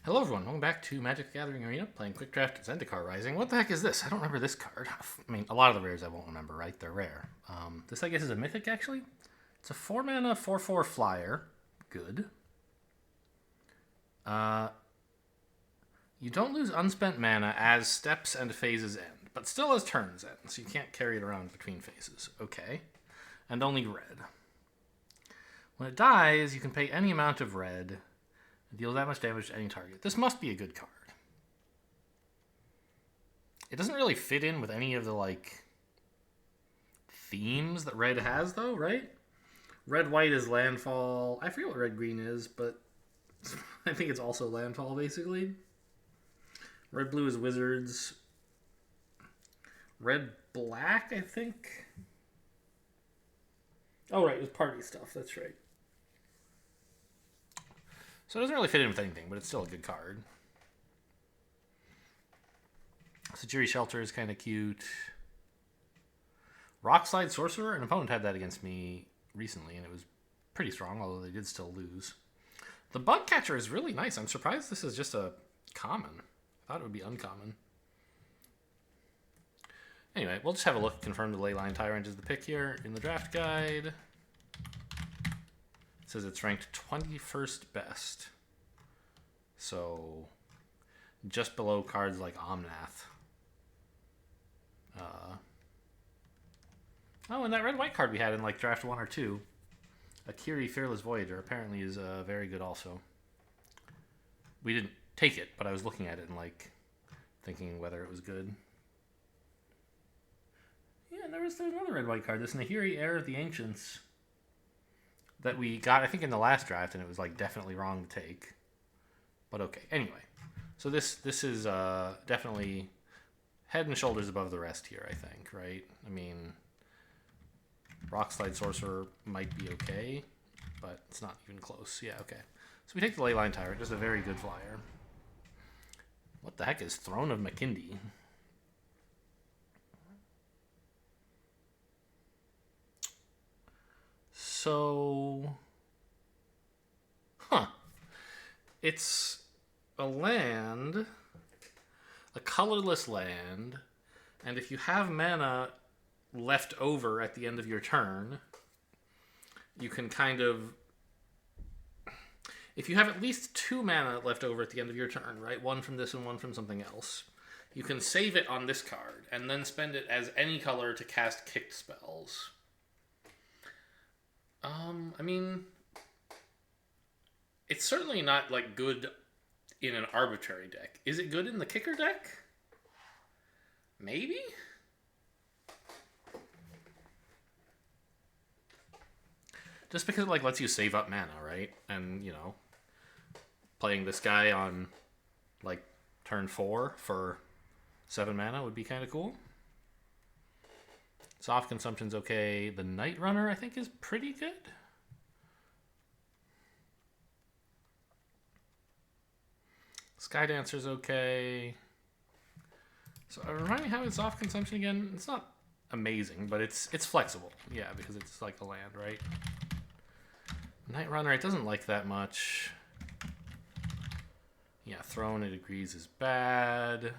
Hello everyone, welcome back to Magic the Gathering Arena, playing Quick Draft Zendikar Rising. What the heck is this? I don't remember this card. I mean, a lot of the rares I won't remember, right? They're rare. This, I guess, is a mythic, actually. It's a 4-mana, 4/4 flyer. Good. You don't lose unspent mana as steps and phases end, but still as turns end, so you can't carry it around between phases. Okay. And only red. When it dies, you can pay any amount of red and deal that much damage to any target. This must be a good card. It doesn't really fit in with any of the, themes that red has, though, right? Red-white is landfall. I forget what red-green is, but I think it's also landfall, basically. Red-blue is wizards. Red-black, I think. Oh, right, it was party stuff. That's right. So it doesn't really fit in with anything, but it's still a good card. Sajiri Shelter is kind of cute. Rockslide Sorcerer, an opponent had that against me recently, and it was pretty strong, although they did still lose. The Bug Catcher is really nice. I'm surprised this is just a common. I thought it would be uncommon. Anyway, we'll just have a look, confirm the Leyline Tyrant is the pick here in the draft guide. It says it's ranked 21st best. So, just below cards like Omnath. Oh, and that red-white card we had in draft 1 or 2. Akiri Fearless Voyager apparently is very good also. We didn't take it, but I was looking at it and thinking whether it was good. Yeah, there's another red-white card. This Nahiri, Heir of the Ancients, that we got, I think, in the last draft, and it was definitely wrong to take. But okay, anyway. So this is definitely head and shoulders above the rest here, I think, right? I mean, Rockslide Sorcerer might be okay, but it's not even close. Yeah, okay. So we take the Leyline Tyrant, just a very good flyer. What the heck is Throne of Makindi? So, it's a land, a colorless land, and if you have mana left over at the end of your turn, you can if you have at least 2 mana left over at the end of your turn, right? 1 from this and 1 from something else, you can save it on this card and then spend it as any color to cast kicked spells. I mean, it's certainly not good in an arbitrary deck. Is it good in the kicker deck? Maybe? Just because it lets you save up mana, right? And, playing this guy on turn 4 for 7 mana would be kind of cool. Soft consumption's okay. The Night Runner, I think, is pretty good. Skydancer's okay. So remind me how it's soft consumption again. It's not amazing, but it's flexible. Yeah, because it's like a land, right? Night Runner, it doesn't like that much. Yeah, Throne, it agrees, is bad.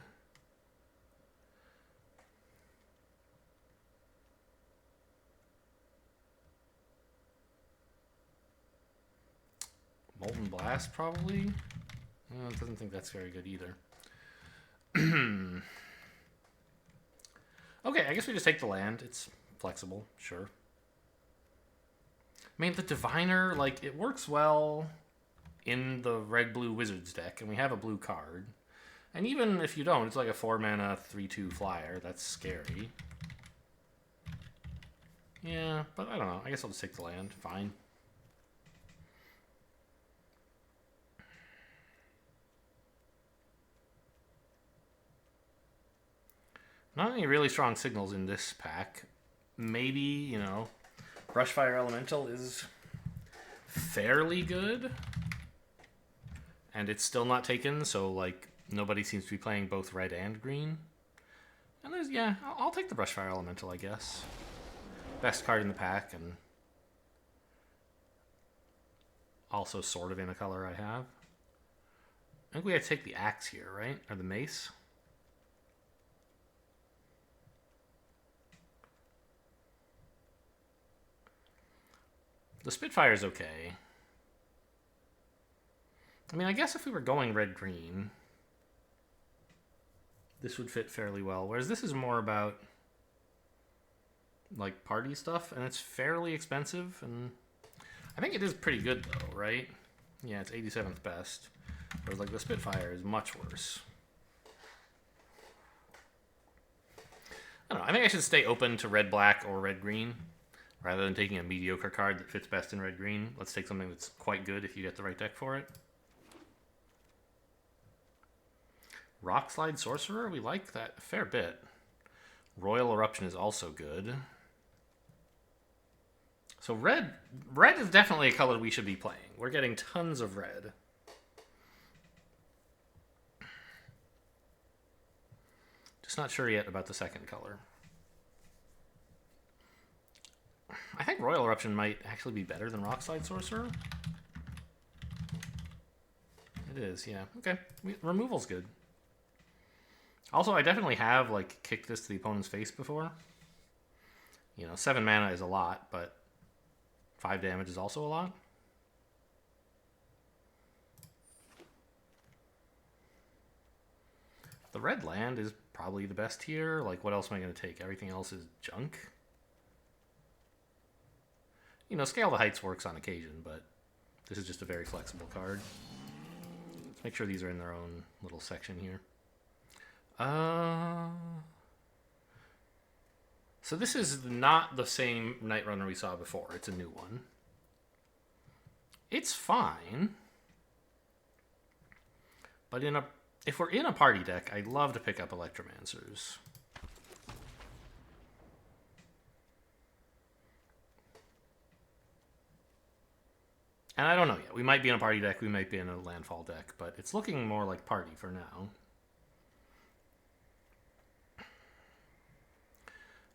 Molten Blast, probably. It doesn't think that's very good either. Okay, I guess we just take the land. It's flexible, sure. I mean, the Diviner, it works well in the red-blue Wizards deck, and we have a blue card. And even if you don't, it's like a 4-mana, 3/2 flyer. That's scary. Yeah, but I don't know. I guess I'll just take the land. Fine. Not any really strong signals in this pack. Maybe, Brushfire Elemental is fairly good. And it's still not taken, so, nobody seems to be playing both red and green. And I'll take the Brushfire Elemental, I guess. Best card in the pack, and also sort of in a color I have. think we have to take the axe here, right? Or the mace. The Spitfire's okay. I mean, I guess if we were going red-green, this would fit fairly well. Whereas this is more about, like, party stuff, and it's fairly expensive. And I think it is pretty good, though, right? Yeah, it's 87th best. Whereas, like, the Spitfire is much worse. I don't know. I think I should stay open to red-black or red-green. Rather than taking a mediocre card that fits best in red-green, let's take something that's quite good if you get the right deck for it. Rock Slide Sorcerer, we like that a fair bit. Royal Eruption is also good. So red is definitely a color we should be playing. We're getting tons of red. Just not sure yet about the second color. I think Royal Eruption might actually be better than Rock Slide Sorcerer. It is, yeah. Okay, removal's good. Also, I definitely have, like, kicked this to the opponent's face before. You know, 7 mana is a lot, but 5 damage is also a lot. The red land is probably the best here. Like, what else am I going to take? Everything else is junk. You know, Scale the Heights works on occasion, but this is just a very flexible card. Let's make sure these are in their own little section here. So this is not the same Night Runner we saw before. It's a new one. It's fine. But if we're in a party deck, I'd love to pick up Electromancers. And I don't know yet. We might be in a party deck, we might be in a landfall deck, but it's looking more like party for now.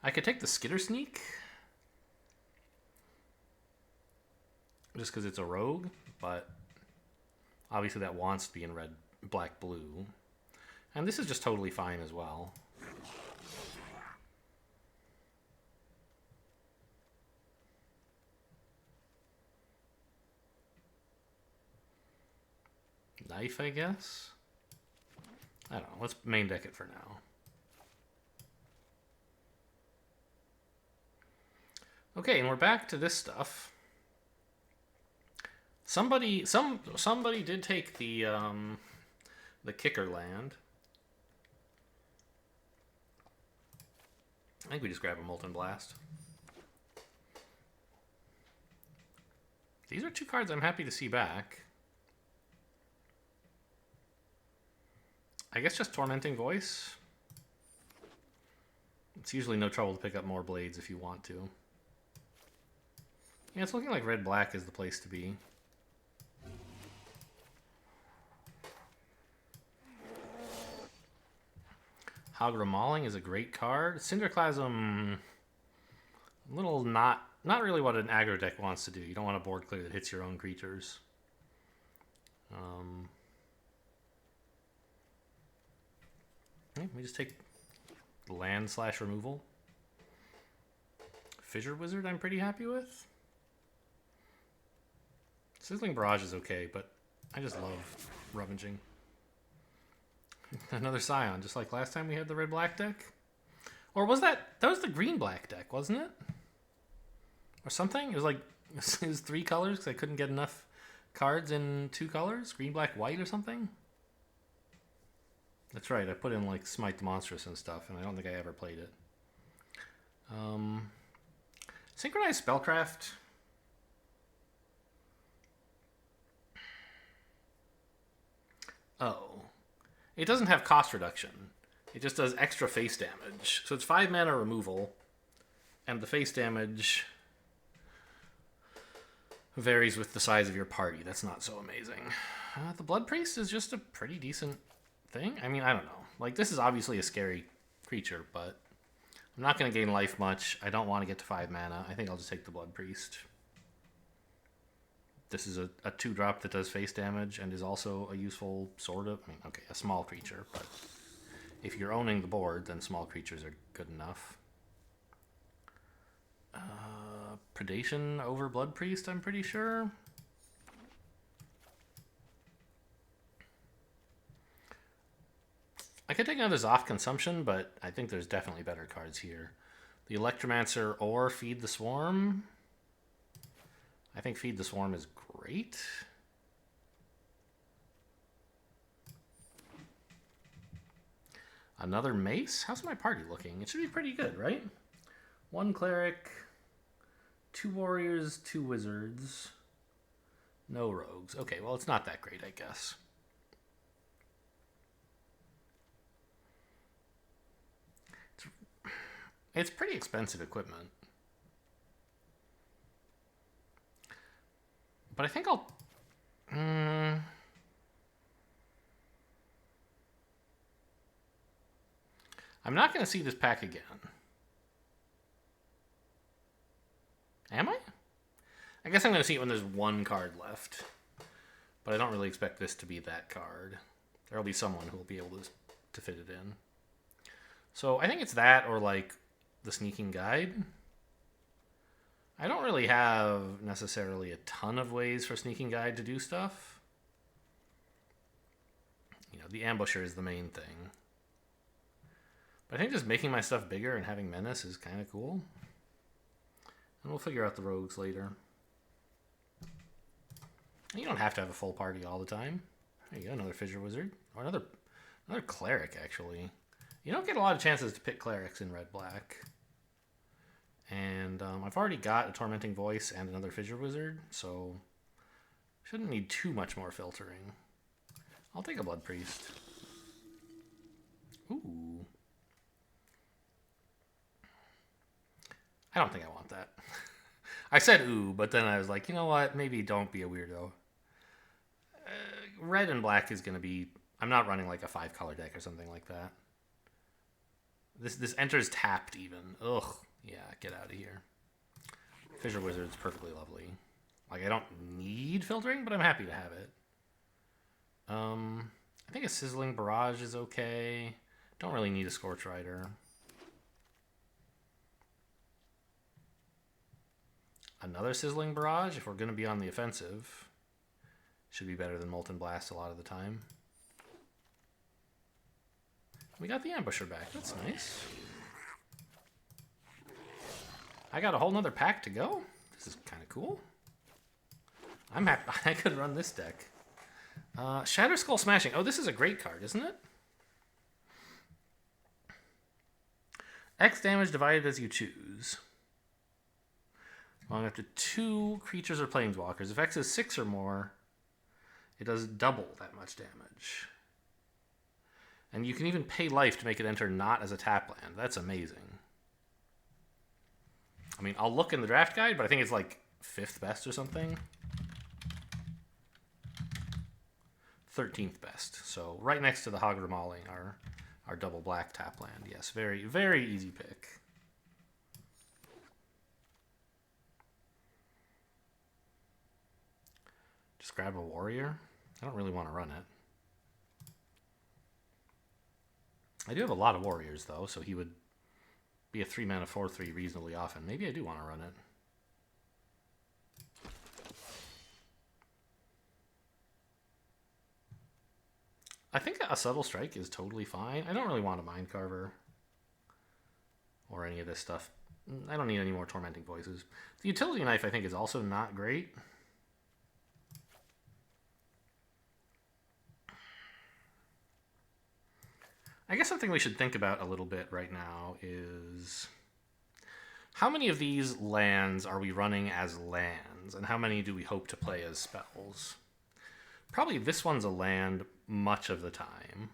I could take the Skitter Sneak. Just because it's a rogue, but obviously that wants to be in red, black, blue. And this is just totally fine as well. Knife, I guess? I don't know. Let's main deck it for now. Okay, and we're back to this stuff. Somebody did take the kicker land. I think we just grab a Molten Blast. These are 2 cards I'm happy to see back. I guess just Tormenting Voice. It's usually no trouble to pick up more blades if you want to. Yeah, it's looking like red-black is the place to be. Hagra Mauling is a great card. Cinderclasm, a little not really what an aggro deck wants to do. You don't want a board clear that hits your own creatures. We just take land/removal. Fissure Wizard I'm pretty happy with. Sizzling Barrage is okay, but I just love rummaging. Another Scion, just like last time we had the red-black deck. Or was that was the green-black deck, wasn't it? Or something? It was like, it was 3 colors because I couldn't get enough cards in 2 colors? Green, black, white or something? That's right, I put in like Smite the Monstrous and stuff, and I don't think I ever played it. Synchronized Spellcraft. Oh. It doesn't have cost reduction. It just does extra face damage. So it's 5 mana removal, and the face damage varies with the size of your party. That's not so amazing. The Blood Priest is just a pretty decent thing. I mean, I don't know. Like, this is obviously a scary creature, but I'm not going to gain life much. I don't want to get to 5 mana. I think I'll just take the Blood Priest. this is a 2-drop that does face damage and is also a useful sort of, I mean, okay, a small creature, but if you're owning the board, then small creatures are good enough. Predation over Blood Priest, I'm pretty sure. I could take another Zoth Consumption, but I think there's definitely better cards here. The Electromancer or Feed the Swarm. I think Feed the Swarm is great. Another Mace? How's my party looking? It should be pretty good, right? 1 Cleric, 2 Warriors, 2 Wizards, no Rogues. Okay, well, it's not that great, I guess. It's pretty expensive equipment. But I think I'll... I'm not going to see this pack again. Am I? I guess I'm going to see it when there's 1 card left. But I don't really expect this to be that card. There'll be someone who will be able to fit it in. So I think it's that or like the Sneaking Guide. I don't really have necessarily a ton of ways for Sneaking Guide to do stuff. You know, the Ambusher is the main thing. But I think just making my stuff bigger and having Menace is kind of cool. And we'll figure out the Rogues later. You don't have to have a full party all the time. There you go, another Fissure Wizard. Or another Cleric, actually. You don't get a lot of chances to pick Clerics in Red-Black. And I've already got a Tormenting Voice and another Fissure Wizard, so shouldn't need too much more filtering. I'll take a Blood Priest. Ooh. I don't think I want that. I said ooh, but then I was like, you know what? Maybe don't be a weirdo. Red and black is going to be... I'm not running like a 5-color deck or something like that. This enters tapped even. Ugh. Yeah, get out of here. Fissure Wizard's perfectly lovely. Like, I don't need filtering, but I'm happy to have it. I think a Sizzling Barrage is okay. Don't really need a Scorch Rider. Another Sizzling Barrage, if we're going to be on the offensive. Should be better than Molten Blast a lot of the time. We got the Ambusher back. That's nice. I got a whole nother pack to go. This is kind of cool. I'm happy. I could run this deck. Shatter Skull Smashing. Oh, this is a great card, isn't it? X damage divided as you choose. Going after 2 creatures or planeswalkers. If X is 6 or more, it does double that much damage. And you can even pay life to make it enter not as a tap land. That's amazing. I mean, I'll look in the draft guide, but I think it's like 5th best or something. 13th best. So right next to the Hog Remauling, our double black tap land. Yes, very, very easy pick. Just grab a warrior. I don't really want to run it. I do have a lot of warriors, though, so he would be a 3-mana 4/3 reasonably often. Maybe I do want to run it. I think a Subtle Strike is totally fine. I don't really want a Mind Carver or any of this stuff. I don't need any more Tormenting Voices. The Utility Knife, I think, is also not great. I guess something we should think about a little bit right now is how many of these lands are we running as lands, and how many do we hope to play as spells? Probably this one's a land much of the time.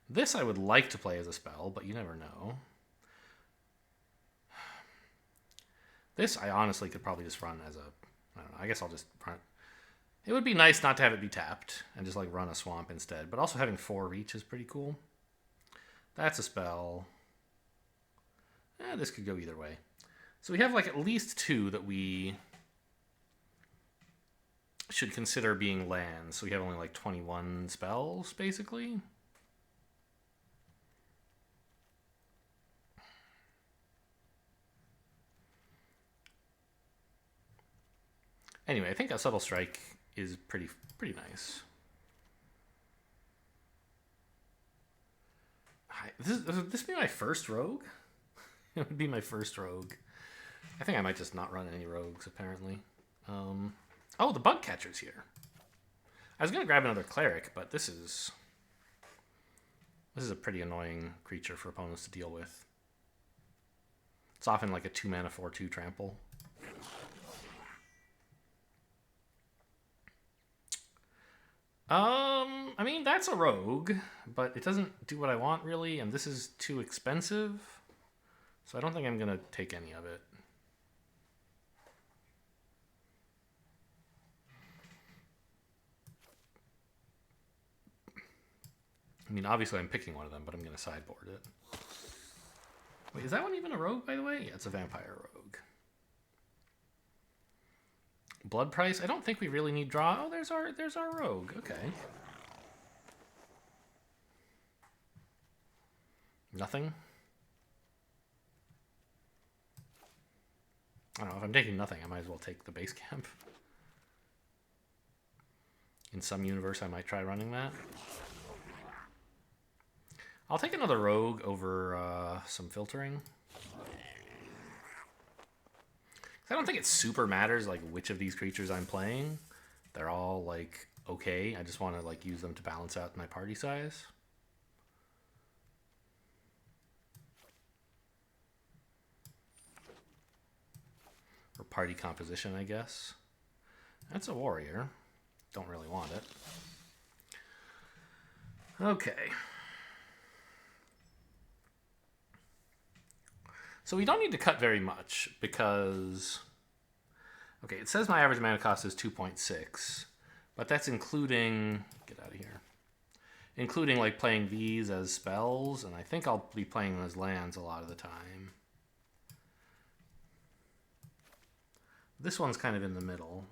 This I would like to play as a spell, but you never know. This I honestly could probably just run as a... I don't know, I guess I'll just run... It would be nice not to have it be tapped and just like run a swamp instead, but also having 4 reach is pretty cool. That's a spell. This could go either way. So we have like at least 2 that we should consider being lands. So we have only like 21 spells, basically. Anyway, I think a Subtle Strike is pretty nice. Would this be my first rogue? It would be my first rogue. I think I might just not run any rogues, apparently. Oh, the Bug Catcher's here. I was going to grab another Cleric, but this is a pretty annoying creature for opponents to deal with. It's often like a 2-mana 4/2 trample. I mean, that's a rogue, but it doesn't do what I want, really, and this is too expensive, so I don't think I'm going to take any of it. I mean, obviously I'm picking one of them, but I'm going to sideboard it. Wait, is that one even a rogue, by the way? Yeah, it's a vampire rogue. Blood price? I don't think we really need draw. Oh, there's our rogue. Okay. Nothing? I don't know. If I'm taking nothing, I might as well take the base camp. In some universe, I might try running that. I'll take another rogue over some filtering. I don't think it super matters like which of these creatures I'm playing. They're all like okay. I just want to like use them to balance out my party size. Or party composition, I guess. That's a warrior. Don't really want it. Okay. So we don't need to cut very much because, okay, it says my average mana cost is 2.6, but that's including, get out of here, including like playing these as spells, and I think I'll be playing them as lands a lot of the time. This one's kind of in the middle.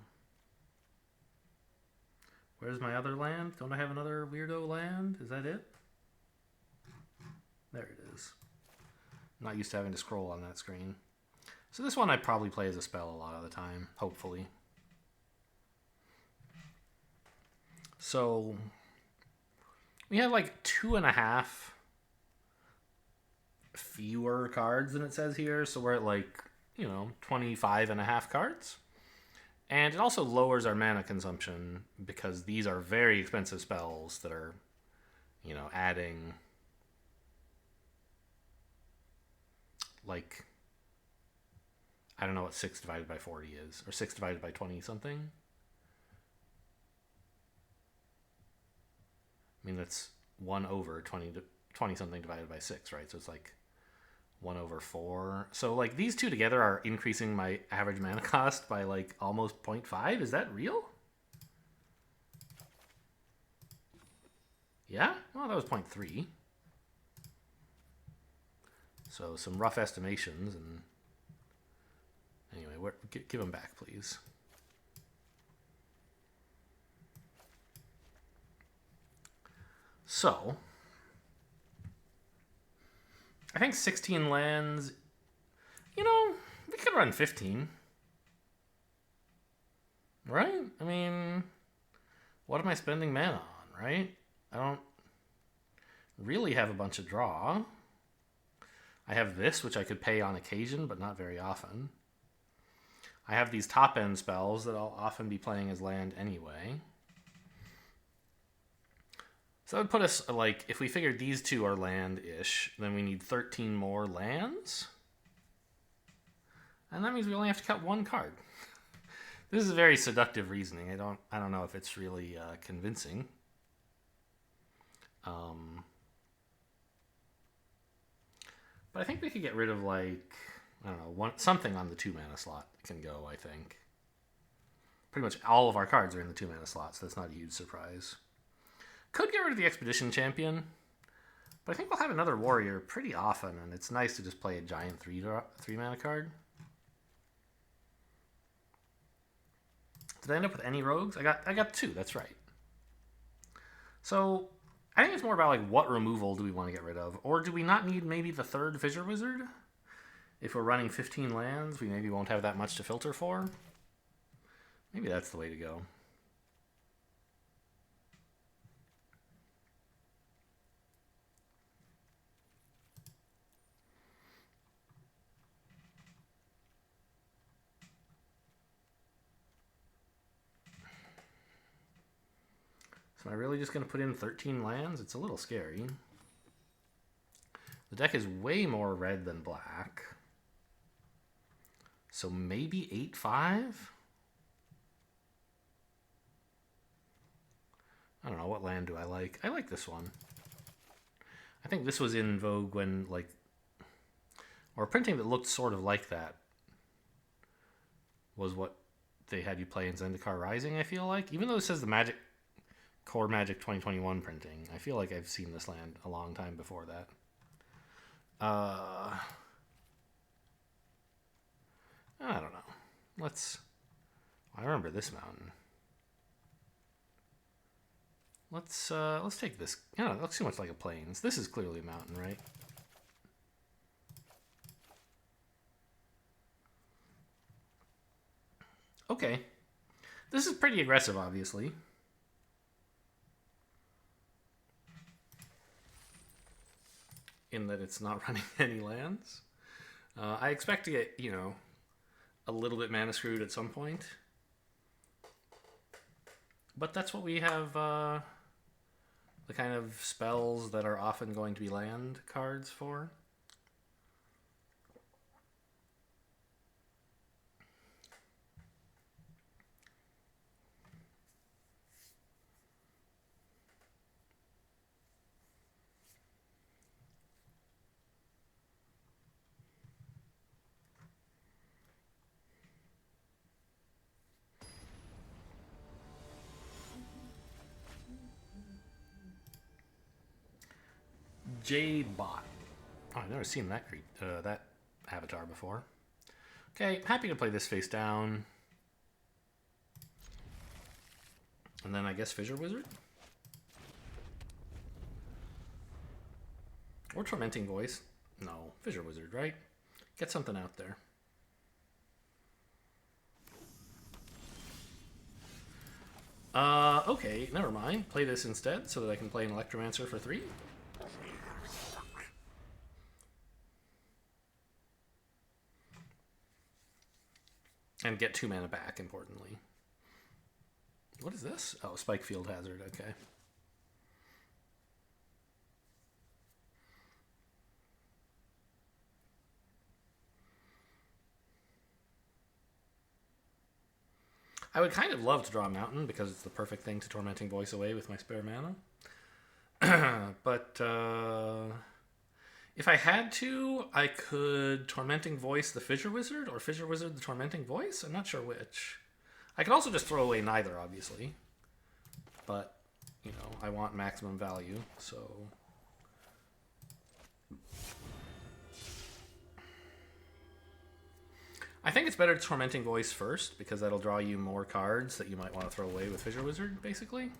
Where's my other land? Don't I have another weirdo land? Is that it? There it is. I'm not used to having to scroll on that screen. So this one I probably play as a spell a lot of the time, hopefully. So we have like 2.5 fewer cards than it says here. So we're at like, 25.5 cards. And it also lowers our mana consumption because these are very expensive spells that are, adding like, I don't know what 6 divided by 40 is, or 6 divided by 20 something. I mean, that's 1 over 20 something divided by 6, right? So it's like 1 over 4. So like these two together are increasing my average mana cost by like almost 0.5. Is that real? Yeah? Well, that was 0.3. So some rough estimations, and anyway, give them back, please. So I think 16 lands, we could run 15. Right? I mean, what am I spending mana on, right? I don't really have a bunch of draw. I have this, which I could pay on occasion, but not very often. I have these top-end spells that I'll often be playing as land anyway. So that would put us, like, if we figured these two are land-ish, then we need 13 more lands. And that means we only have to cut 1 card. This is very seductive reasoning. I don't know if it's really convincing. But I think we could get rid of, like, I don't know, something on the 2-mana slot can go, I think. Pretty much all of our cards are in the 2-mana slot, so that's not a huge surprise. Could get rid of the Expedition Champion, but I think we'll have another warrior pretty often, and it's nice to just play a giant 3-mana card. Did I end up with any rogues? I got 2, that's right. So I think it's more about like what removal do we want to get rid of? Or do we not need maybe the 3rd Fissure Wizard? If we're running 15 lands, we maybe won't have that much to filter for. Maybe that's the way to go. So am I really just going to put in 13 lands? It's a little scary. The deck is way more red than black. So maybe 8-5? I don't know, what land do I like? I like this one. I think this was in vogue when, like, or printing that looked sort of like that was what they had you play in Zendikar Rising, I feel like. Even though it says the Magic Core Magic 2021 printing, I feel like I've seen this land a long time before that. I don't know. I remember this mountain. Let's take this. Yeah, that looks too much like a plains. This is clearly a mountain, right? Okay. This is pretty aggressive, obviously. In that it's not running any lands. I expect to get, a little bit mana screwed at some point. But that's what we have, the kind of spells that are often going to be land cards for. J-Bot. Oh, I've never seen that that avatar before. Okay, happy to play this face down. And then I guess Fissure Wizard? Or Tormenting Voice. No, Fissure Wizard, right? Get something out there. Okay, never mind. Play this instead so that I can play an Electromancer for 3. And get 2 mana back, importantly. What is this? Oh, Spike Field Hazard, okay. I would kind of love to draw a mountain because it's the perfect thing to Tormenting Voice away with my spare mana. But if I had to, I could Tormenting Voice the Fissure Wizard or Fissure Wizard the Tormenting Voice. I'm not sure which. I could also just throw away neither, obviously. But, I want maximum value, so... I think it's better to Tormenting Voice first, because that'll draw you more cards that you might want to throw away with Fissure Wizard, basically.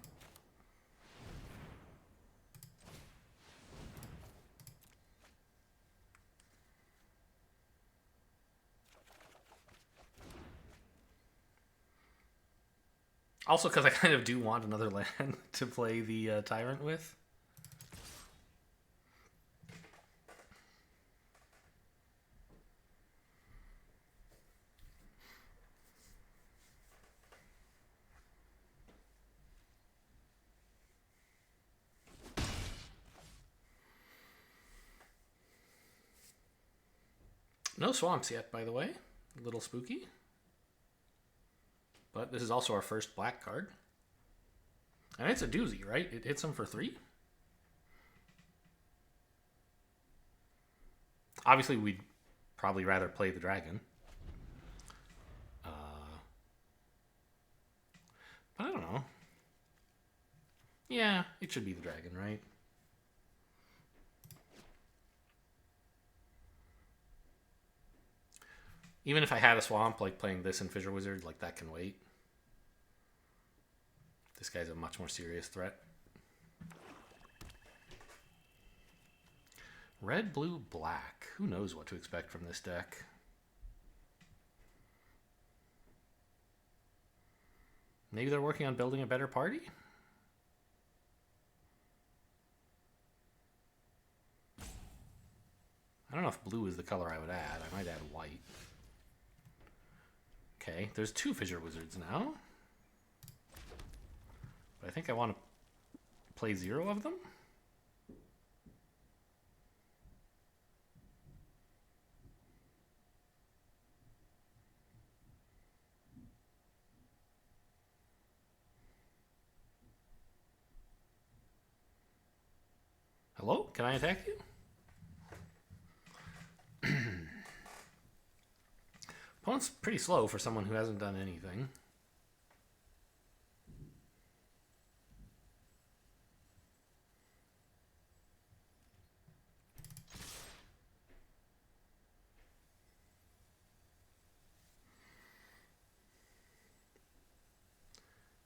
Also, because I kind of do want another land to play the Tyrant with. No swamps yet, by the way. A little spooky. But this is also our first black card. And it's a doozy, right? It hits them for 3. Obviously, we'd probably rather play the dragon. But I don't know. Yeah, it should be the dragon, right? Even if I had a swamp, like playing this in Fissure Wizard, like that can wait. This guy's a much more serious threat. Red, blue, black. Who knows what to expect from this deck? Maybe they're working on building a better party? I don't know if blue is the color I would add. I might add white. Okay, there's 2 Fissure Wizards now. But I think I want to play 0 of them. Hello? Can I attack you? Opponent's pretty slow for someone who hasn't done anything.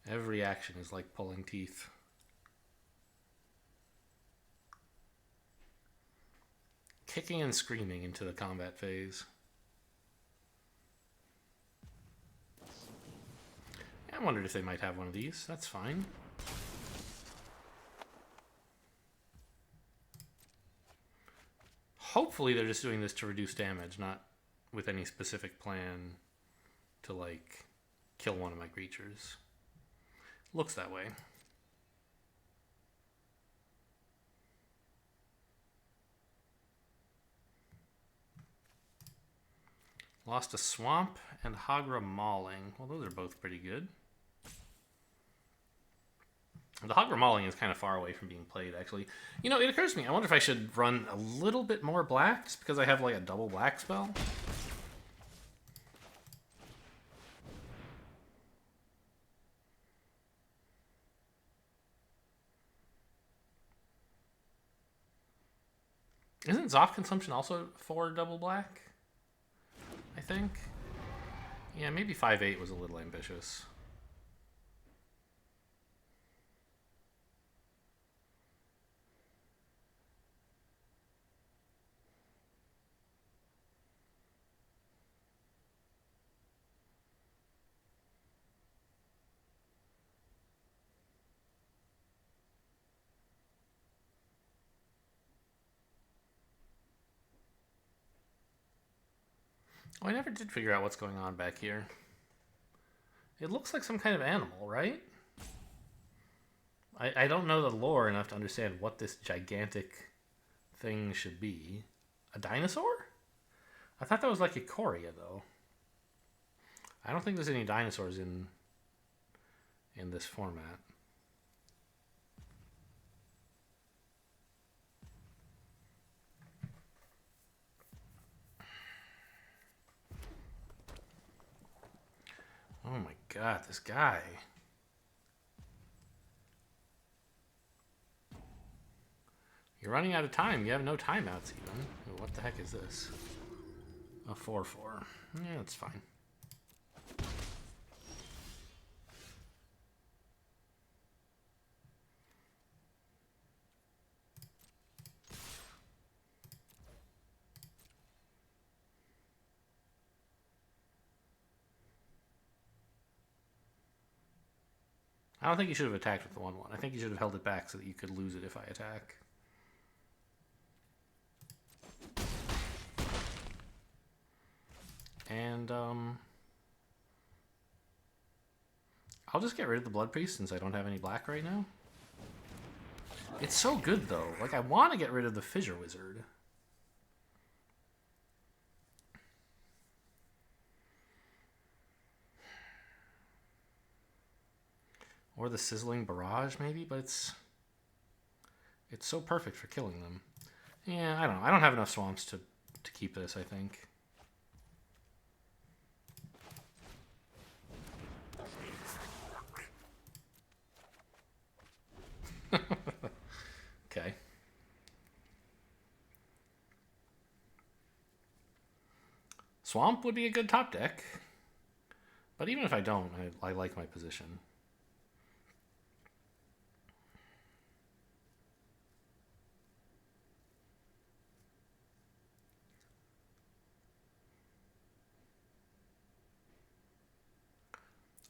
Every action is like pulling teeth. Kicking and screaming into the combat phase. I wondered if they might have one of these. That's fine. Hopefully they're just doing this to reduce damage, not with any specific plan to, like, kill one of my creatures. Looks that way. Lost a Swamp and Hagra Mauling. Well, those are both pretty good. The Hagra Mauling is kind of far away from being played, actually. You know, it occurs to me, I wonder if I should run a little bit more black, just because I have, like, a double black spell. Isn't Zoth Consumption also 4 double black? I think. Yeah, maybe 5/8 was a little ambitious. Oh, I never did figure out what's going on back here. It looks like some kind of animal, right? I don't know the lore enough to understand what this gigantic thing should be. A dinosaur? I thought that was like Ikoria, though. I don't think there's any dinosaurs in this format. Oh my god, this guy. You're running out of time. You have no timeouts even. What the heck is this? A 4/4. Yeah, that's fine. I don't think you should have attacked with the 1/1. I think you should have held it back so that you could lose it if I attack. And, I'll just get rid of the Blood Priest since I don't have any black right now. It's so good, though. Like, I want to get rid of the Fissure Wizard. Or the Sizzling Barrage, maybe, but it's so perfect for killing them. Yeah, I don't know. I don't have enough swamps to keep this, I think. Okay. Swamp would be a good top deck. But even if I don't, I like my position.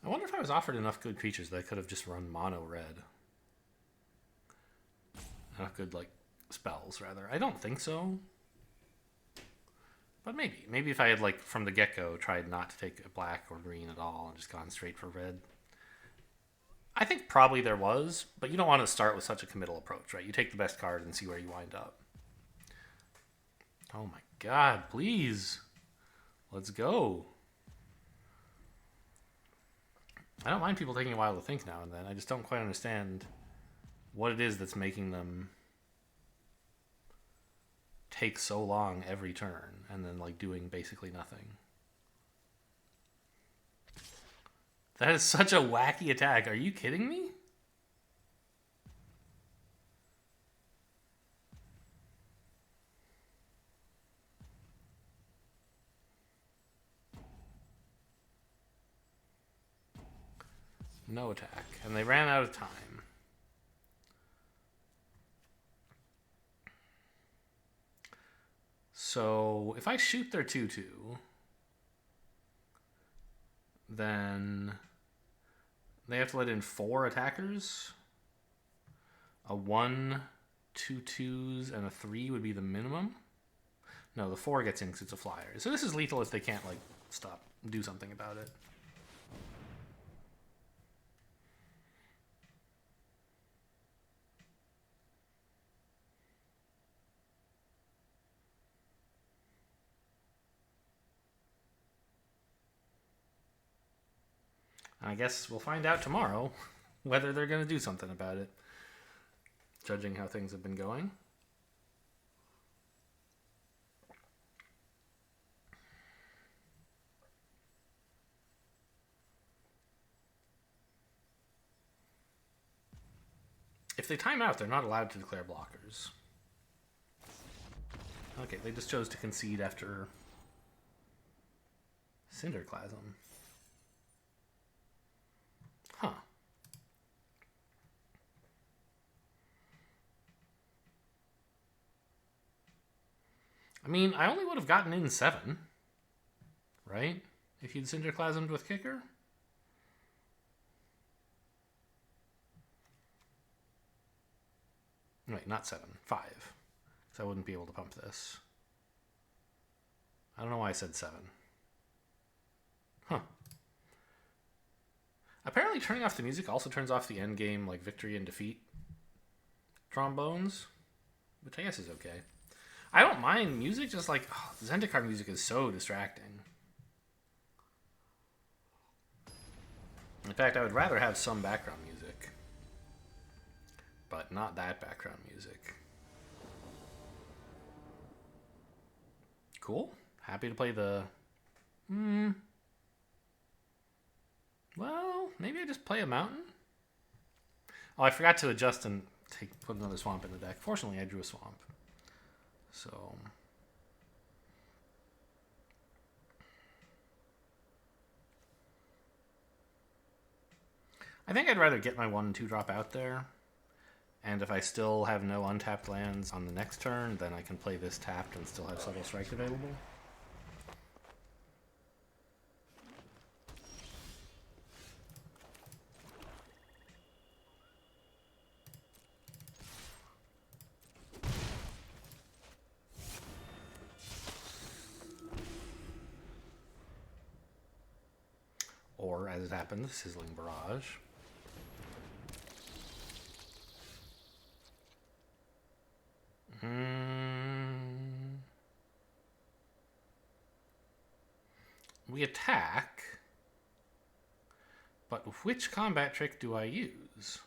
I wonder if I was offered enough good creatures that I could have just run mono red. Enough good, like, spells, rather. I don't think so. But maybe. Maybe if I had, like, from the get-go, tried not to take a black or green at all and just gone straight for red. I think probably there was, but you don't want to start with such a committal approach, right? You take the best card and see where you wind up. Oh my god, please. Let's go. I don't mind people taking a while to think now and then. I just don't quite understand what it is that's making them take so long every turn and then, like, doing basically nothing. That is such a wacky attack. Are you kidding me? No attack. And they ran out of time. So if I shoot their 2/2, then they have to let in 4 attackers. A 1, 2 2s, and a 3 would be the minimum. No, the 4 gets in because it's a flyer. So this is lethal if they can't, like, do something about it. I guess we'll find out tomorrow whether they're going to do something about it, judging how things have been going. If they time out, they're not allowed to declare blockers. Okay, they just chose to concede after Cinderclasm. Huh. I mean, I only would have gotten in 7, right? If you'd Cinderclasmed with Kicker. Wait, not 7, 5. So I wouldn't be able to pump this. I don't know why I said 7. Huh. Apparently turning off the music also turns off the end game, like, victory and defeat trombones, which I guess is okay. I don't mind music, just like, the Zendikar music is so distracting. In fact, I would rather have some background music, but not that background music. Cool. Happy to play the... Well, maybe I just play a mountain? Oh, I forgot to adjust and put another swamp in the deck. Fortunately, I drew a swamp. So... I think I'd rather get my 1 and 2 drop out there. And if I still have no untapped lands on the next turn, then I can play this tapped and still have Subtle Strike available. Or, as it happened, Sizzling Barrage. We attack, but which combat trick do I use?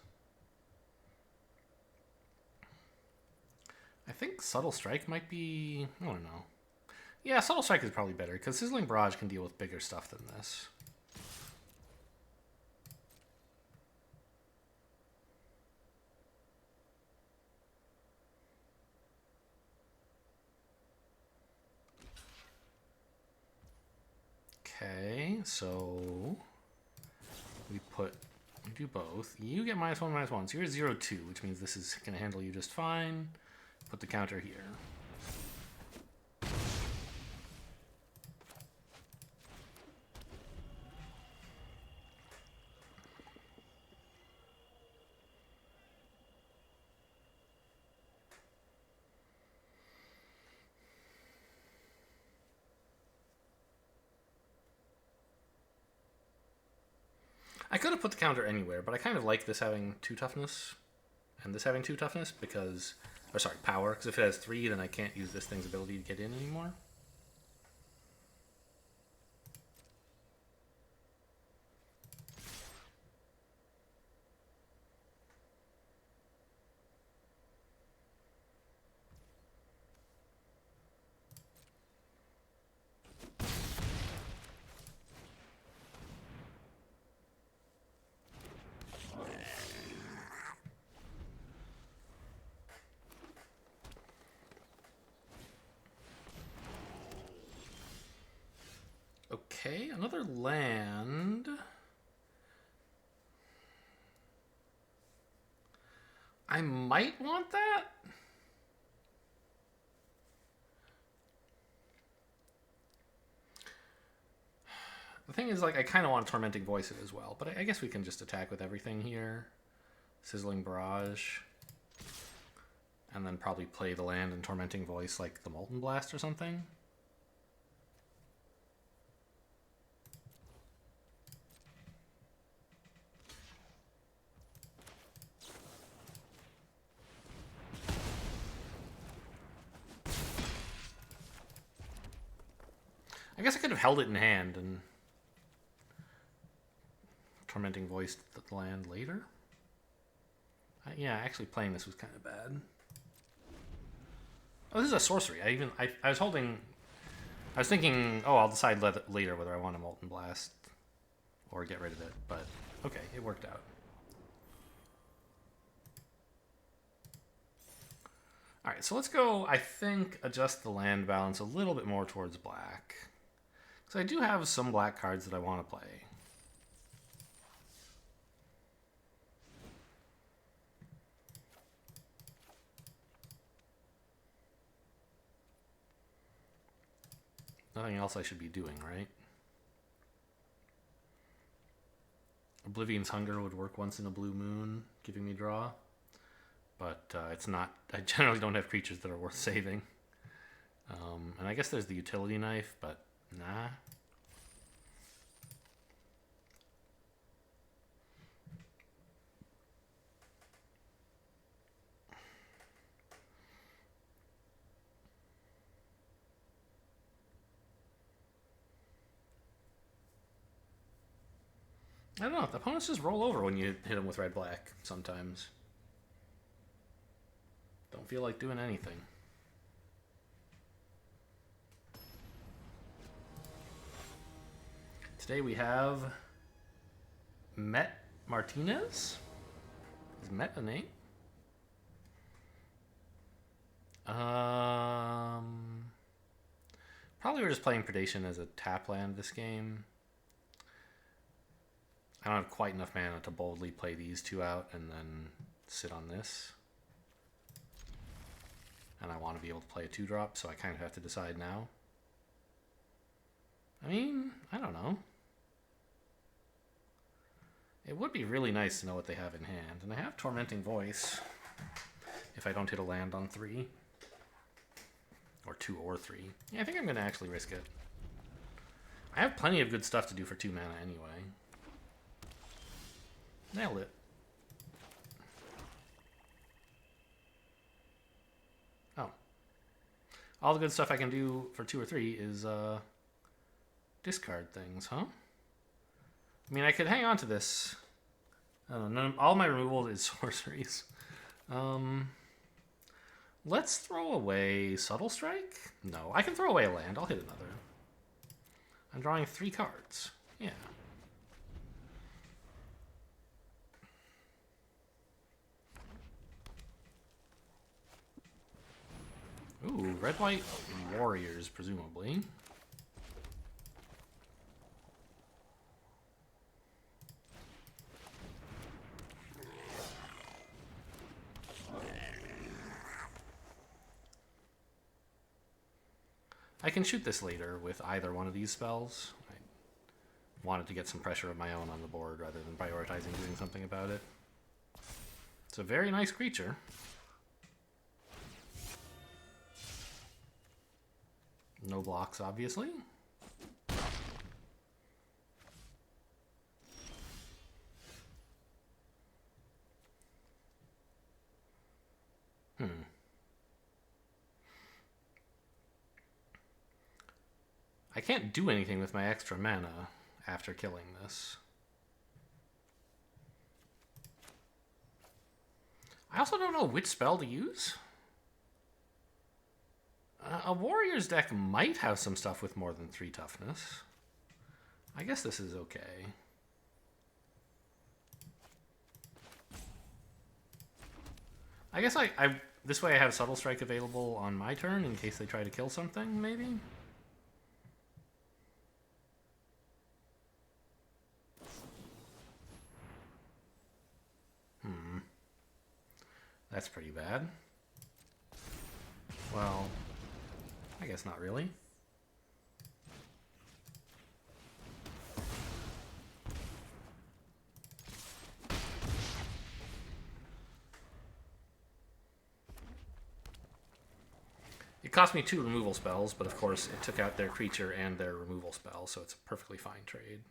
I think Subtle Strike might be... I don't know. Yeah, Subtle Strike is probably better, because Sizzling Barrage can deal with bigger stuff than this. Okay, so we do both. You get -1, -1. So you're 0-2, which means this is going to handle you just fine. Put the counter here. I could have put the counter anywhere, but I kind of like this having 2 toughness and this having 2 toughness because, or sorry, power, because if it has 3, then I can't use this thing's ability to get in anymore. Okay, another land. I might want that. The thing is, like, I kind of want Tormenting Voice it as well, but I guess we can just attack with everything here. Sizzling Barrage. And then probably play the land and Tormenting Voice like the Molten Blast or something. I guess I could have held it in hand and Tormenting Voice the land later. Yeah, actually playing this was kind of bad. Oh, this is a sorcery. I was holding... I was thinking, oh, I'll decide later whether I want a Molten Blast or get rid of it, but okay, it worked out. Alright, so let's go, I think, adjust the land balance a little bit more towards black. Because I do have some black cards that I want to play. Nothing else I should be doing, right? Oblivion's Hunger would work once in a blue moon, giving me draw. But it's not... I generally don't have creatures that are worth saving. And I guess there's the Utility Knife, but nah. I don't know. The opponents just roll over when you hit them with red-black sometimes. Don't feel like doing anything. Today we have Met Martinez. Is Met a name? Probably we're just playing Predation as a tap land this game. I don't have quite enough mana to boldly play these 2 out and then sit on this. And I want to be able to play a 2-drop, so I kind of have to decide now. I mean, I don't know. It would be really nice to know what they have in hand. And I have Tormenting Voice if I don't hit a land on 3. Or 2 or 3. Yeah, I think I'm going to actually risk it. I have plenty of good stuff to do for 2 mana anyway. Nailed it. Oh. All the good stuff I can do for 2 or 3 is discard things, huh? I mean, I could hang on to this. I don't know. All my removal is sorceries. Let's throw away Subtle Strike? No, I can throw away a land. I'll hit another. I'm drawing 3 cards. Yeah. Ooh, red-white warriors, presumably. I can shoot this later with either one of these spells. I wanted to get some pressure of my own on the board rather than prioritizing doing something about it. It's a very nice creature. No blocks, obviously. I can't do anything with my extra mana after killing this. I also don't know which spell to use. A warrior's deck might have some stuff with more than 3 toughness. I guess this is okay. I guess this way I have Subtle Strike available on my turn in case they try to kill something, maybe? That's pretty bad. Well, I guess not really. It cost me 2 removal spells, but of course it took out their creature and their removal spell, so it's a perfectly fine trade.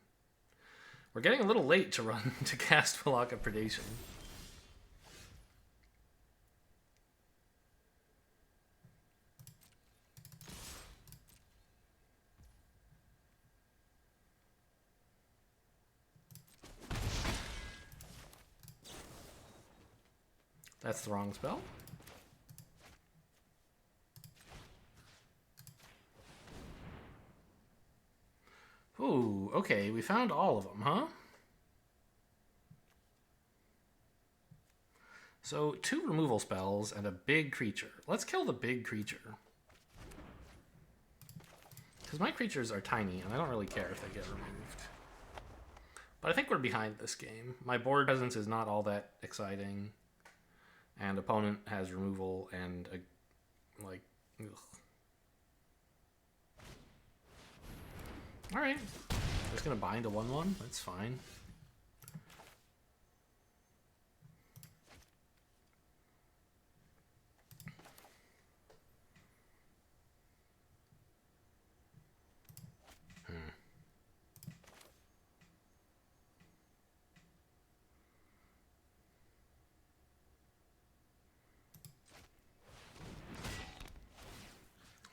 We're getting a little late to run to cast Block of Predation. That's the wrong spell. Ooh, okay, we found all of them, huh? So 2 removal spells and a big creature. Let's kill the big creature. Because my creatures are tiny, and I don't really care if they get removed. But I think we're behind this game. My board presence is not all that exciting. And opponent has removal and, like, ugh. Alright. Just gonna bind a 1/1. That's fine.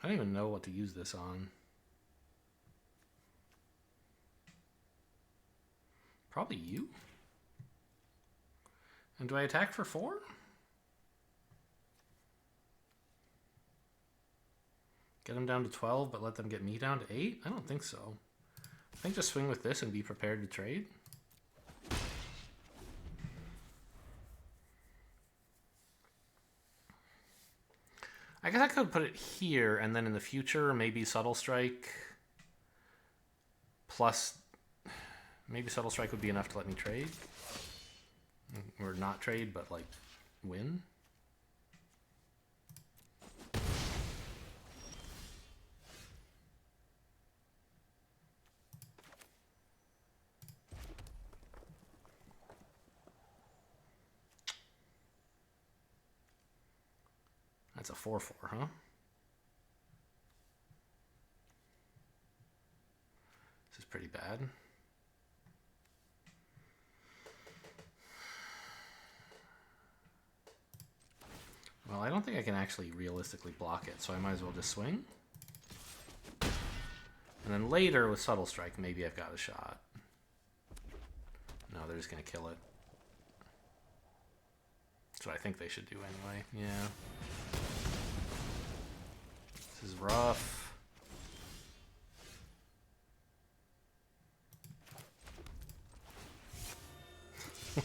I don't even know what to use this on. Probably you. And do I attack for 4? Get them down to 12, but let them get me down to 8? I don't think so. I think just swing with this and be prepared to trade. I guess I could put it here, and then in the future, maybe Subtle Strike plus... Maybe Subtle Strike would be enough to let me trade. Or not trade, but, like, win. That's a 4/4, huh? This is pretty bad. Well, I don't think I can actually realistically block it, so I might as well just swing. And then later with Subtle Strike, maybe I've got a shot. No, they're just going to kill it. That's what I think they should do anyway. Yeah. This is rough.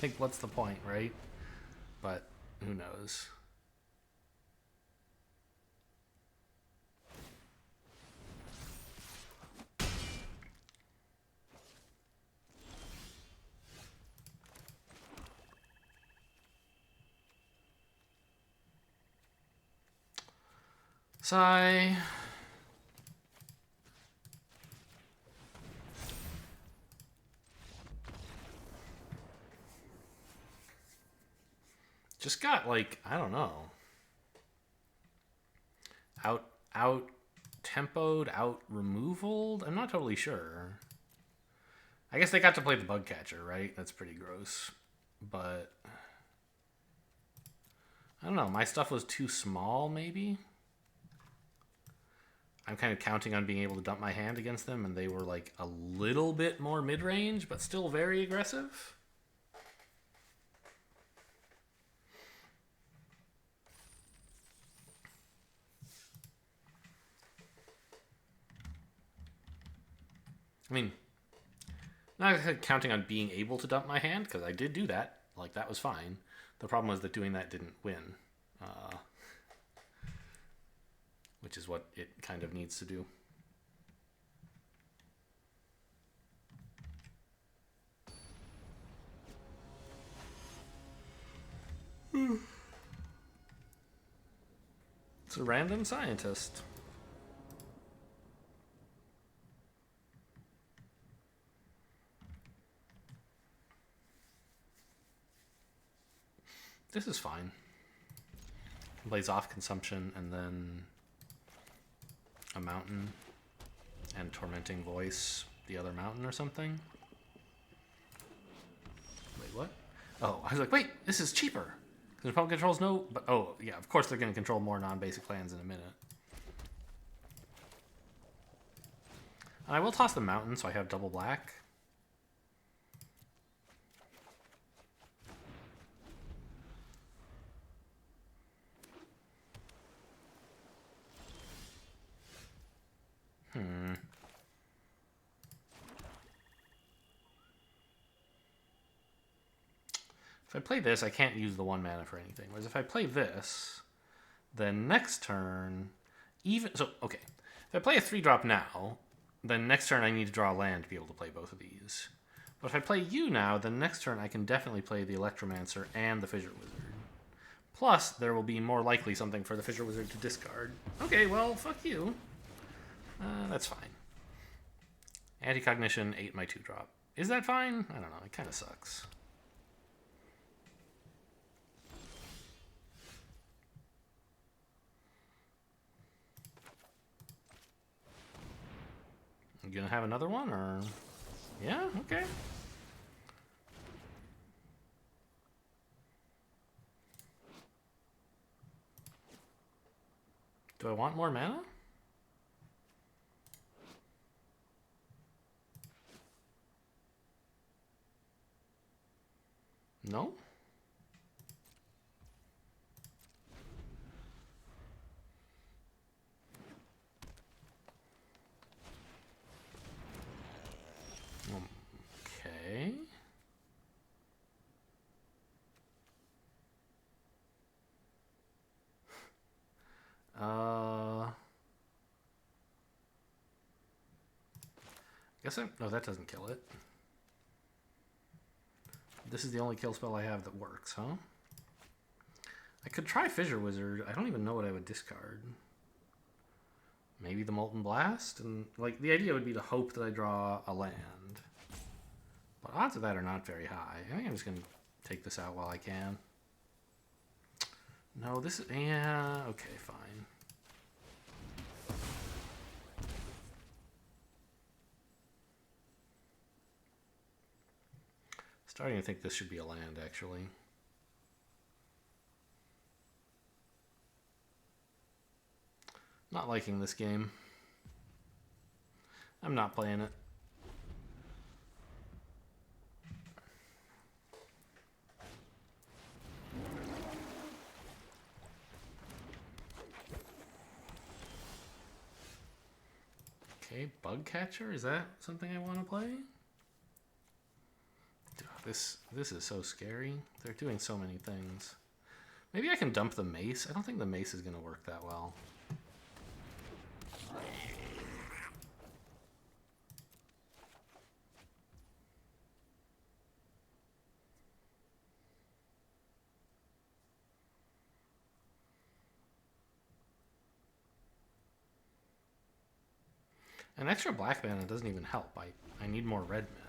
Like, what's the point, right? But who knows? Sigh. Just got, like, I don't know. Out tempoed, out removaled? I'm not totally sure. I guess they got to play the bug catcher, right? That's pretty gross. But I don't know. My stuff was too small, maybe? I'm kind of counting on being able to dump my hand against them, and they were like a little bit more mid-range, but still very aggressive. I mean, not counting on being able to dump my hand, because I did do that. Like, that was fine. The problem was that doing that didn't win. Which is what it kind of needs to do. It's a random scientist. This is fine. Plays off consumption and then a mountain and tormenting voice the other mountain or something. Wait, what? Oh, I was like, wait, this is cheaper. Because opponent controls no, but oh yeah, of course they're going to control more non-basic lands in a minute. And I will toss the mountain so I have double black. If I play this, I can't use the 1 mana for anything. Whereas if I play this, then next turn, okay. If I play a 3-drop now, then next turn I need to draw a land to be able to play both of these. But if I play you now, then next turn I can definitely play the Electromancer and the Fissure Wizard. Plus, there will be more likely something for the Fissure Wizard to discard. Okay, well, fuck you. That's fine. Anti-Cognition, 8 my 2-drop. Is that fine? I don't know, it kind of sucks. You gonna have another one, or? Yeah, okay. Do I want more mana? No? Okay. No, that doesn't kill it. This is the only kill spell I have that works, huh? I could try Fissure Wizard. I don't even know what I would discard. Maybe the Molten Blast? And like the idea would be to hope that I draw a land. But odds of that are not very high. I think I'm just going to take this out while I can. No, this is... Yeah, okay, fine. Starting to think this should be a land, actually. Not liking this game. I'm not playing it. Okay, Bug Catcher? Is that something I want to play? This is so scary. They're doing so many things. Maybe I can dump the mace. I don't think the mace is going to work that well. An extra black mana doesn't even help. I need more red mana.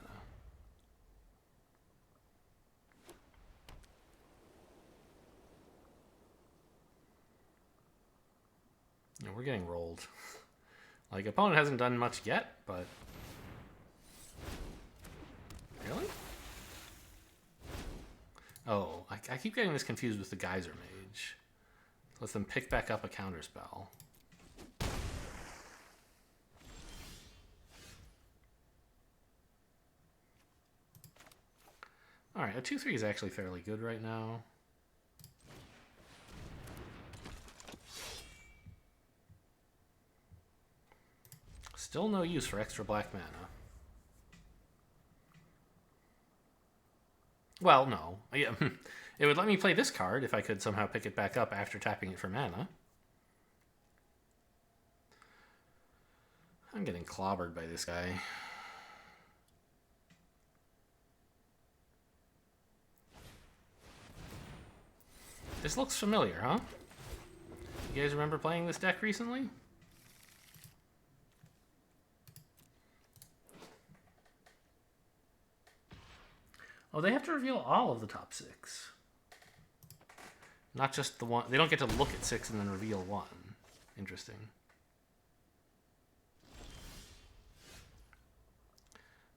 Yeah, we're getting rolled. Like, opponent hasn't done much yet, but... Really? Oh, I keep getting this confused with the Geyser Mage. Let them pick back up a counterspell. Alright, a 2-3 is actually fairly good right now. Still no use for extra black mana. Well, no. Yeah, it would let me play this card if I could somehow pick it back up after tapping it for mana. I'm getting clobbered by this guy. This looks familiar, huh? You guys remember playing this deck recently? Oh, they have to reveal all of the top 6. Not just the one. They don't get to look at 6 and then reveal 1. Interesting.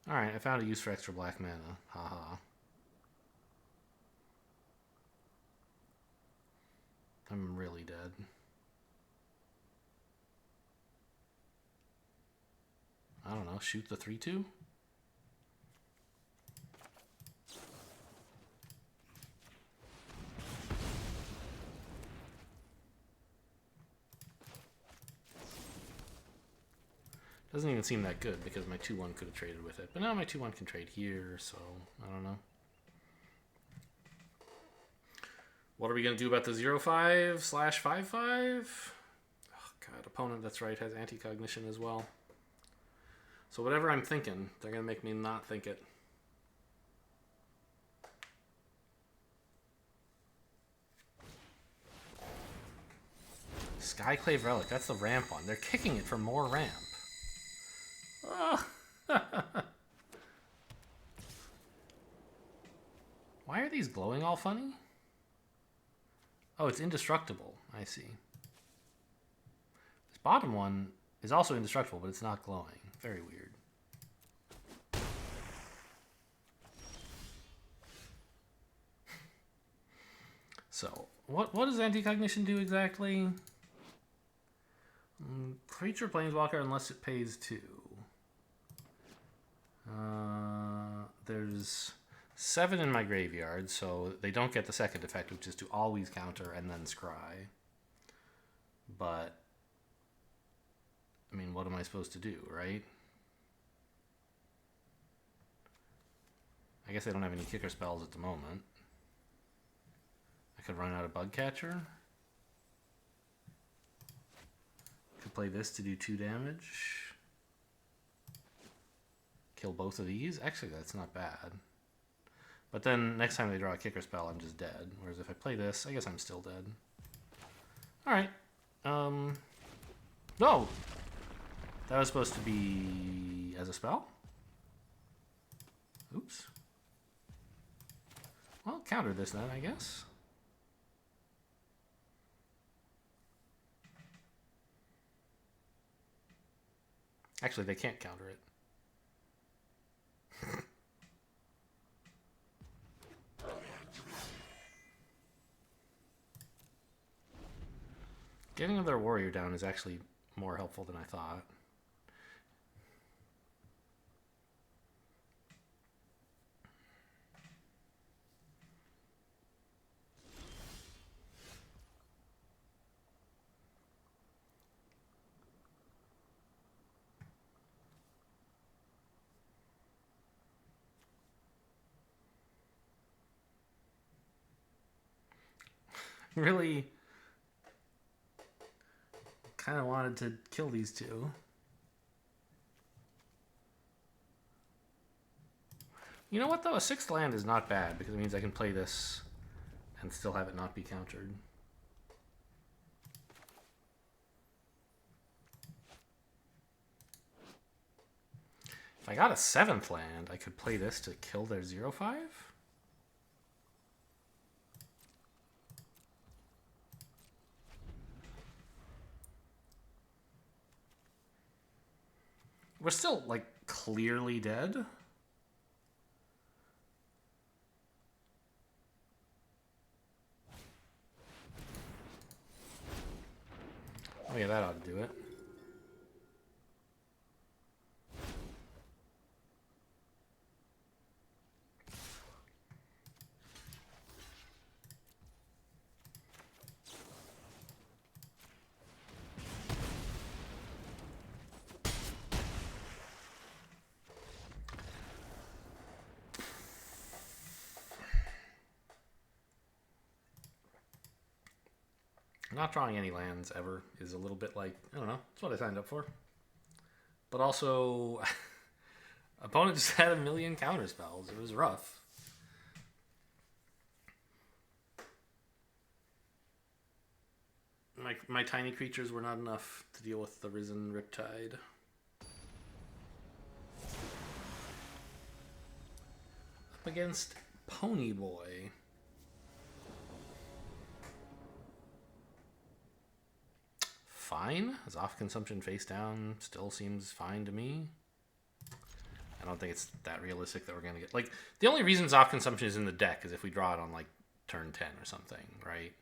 Alright, I found a use for extra black mana. Haha. I'm really dead. I don't know, shoot the 3-2? Doesn't even seem that good because my 2-1 could have traded with it. But now my 2-1 can trade here, so I don't know. What are we going to do about the 0-5/5-5? Oh god, opponent, that's right, has anti-cognition as well. So whatever I'm thinking, they're going to make me not think it. Skyclave Relic, that's the ramp one. They're kicking it for more ramp. Oh. Why are these glowing all funny? Oh, it's indestructible. I see. This bottom one is also indestructible, but it's not glowing. Very weird. So, what does anti-cognition do exactly? Creature planeswalker unless it pays 2. There's 7 in my graveyard, so they don't get the second effect, which is to always counter and then scry. But, I mean, what am I supposed to do, right? I guess I don't have any kicker spells at the moment. I could run out of Bugcatcher. Could play this to do 2 damage. Kill both of these. Actually, that's not bad. But then next time they draw a kicker spell, I'm just dead. Whereas if I play this, I guess I'm still dead. Alright. No! That was supposed to be as a spell? Oops. Well, counter this then, I guess. Actually, they can't counter it. Getting another warrior down is actually more helpful than I thought. Really kind of wanted to kill these two. You know what though? A 6th land is not bad because it means I can play this and still have it not be countered. If I got a 7th land, I could play this to kill their 0-5. We're still, like, clearly dead. Oh yeah, that ought to do it. Not drawing any lands ever is a little bit like, I don't know, it's what I signed up for. But also, opponent just had a million counter spells. It was rough. My tiny creatures were not enough to deal with the Risen Riptide. Up against Pony Boy. Fine. Zoff consumption face down still seems fine to me. I don't think it's that realistic that we're going to get... Like, the only reason Zoff consumption is in the deck is if we draw it on, like, turn 10 or something, right?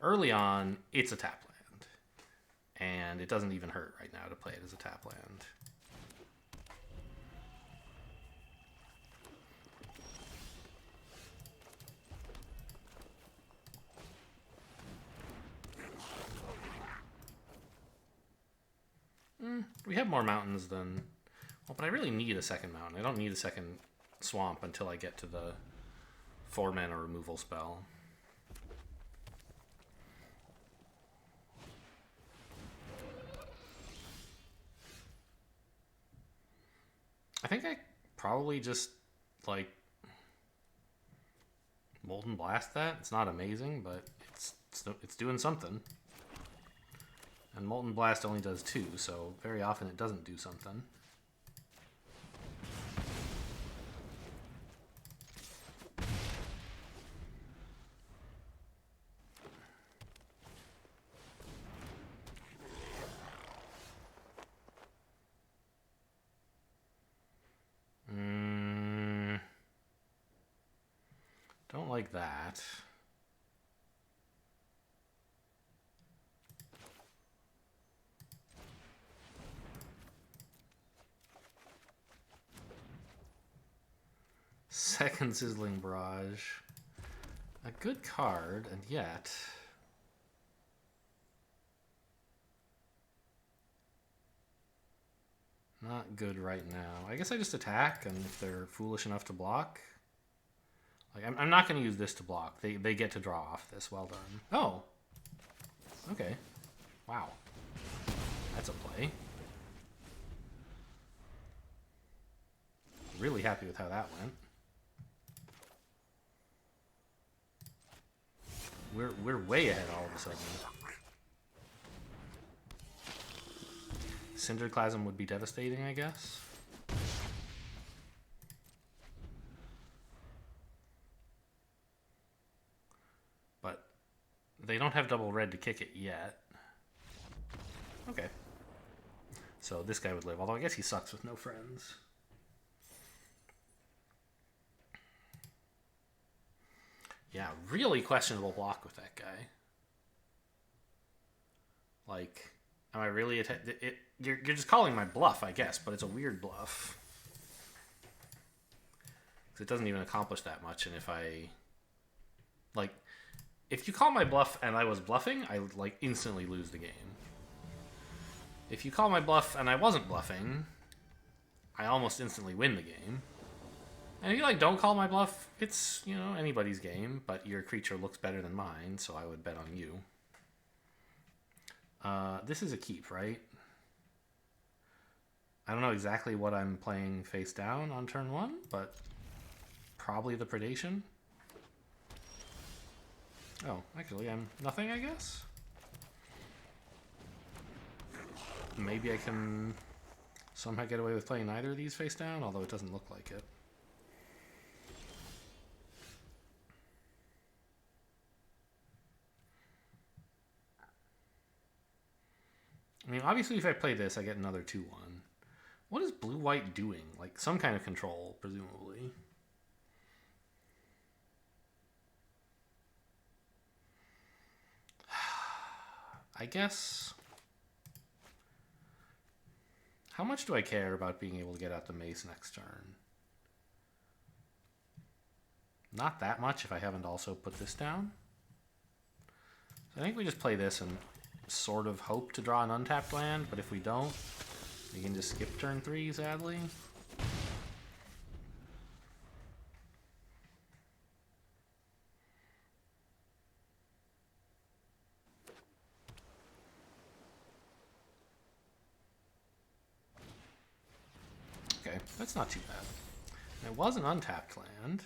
Early on, it's a tap land. And it doesn't even hurt right now to play it as a tap land. We have more mountains than... Well, but I really need a second mountain. I don't need a second swamp until I get to the 4-mana removal spell. I think I probably just, like, Molten Blast that. It's not amazing, but it's doing something. And Molten Blast only does 2, so very often it doesn't do something. Don't like that. Second Sizzling Barrage. A good card, and yet... not good right now. I guess I just attack, and if they're foolish enough to block... Like, I'm not going to use this to block. They get to draw off this. Well done. Oh! Okay. Wow. That's a play. Really happy with how that went. We're way ahead all of a sudden. Cinderclasm would be devastating, I guess. But they don't have double red to kick it yet. Okay. So this guy would live, although I guess he sucks with no friends. Yeah, really questionable block with that guy. Like, am I really... You're just calling my bluff, I guess, but it's a weird bluff. Because it doesn't even accomplish that much, and if I... Like, if you call my bluff and I was bluffing, I would, like, instantly lose the game. If you call my bluff and I wasn't bluffing, I almost instantly win the game. And if you, like, don't call my bluff, it's, you know, anybody's game, but your creature looks better than mine, so I would bet on you. This is a keep, right? I don't know exactly what I'm playing face down on turn 1, but probably the Predation. Oh, actually, I'm nothing, I guess? Maybe I can somehow get away with playing neither of these face down, although it doesn't look like it. I mean, obviously if I play this, I get another 2-1. What is blue-white doing? Like, some kind of control, presumably. I guess... How much do I care about being able to get out the mace next turn? Not that much if I haven't also put this down. So I think we just play this and sort of hope to draw an untapped land, but if we don't, we can just skip turn 3, sadly. Okay, that's not too bad. It was an untapped land.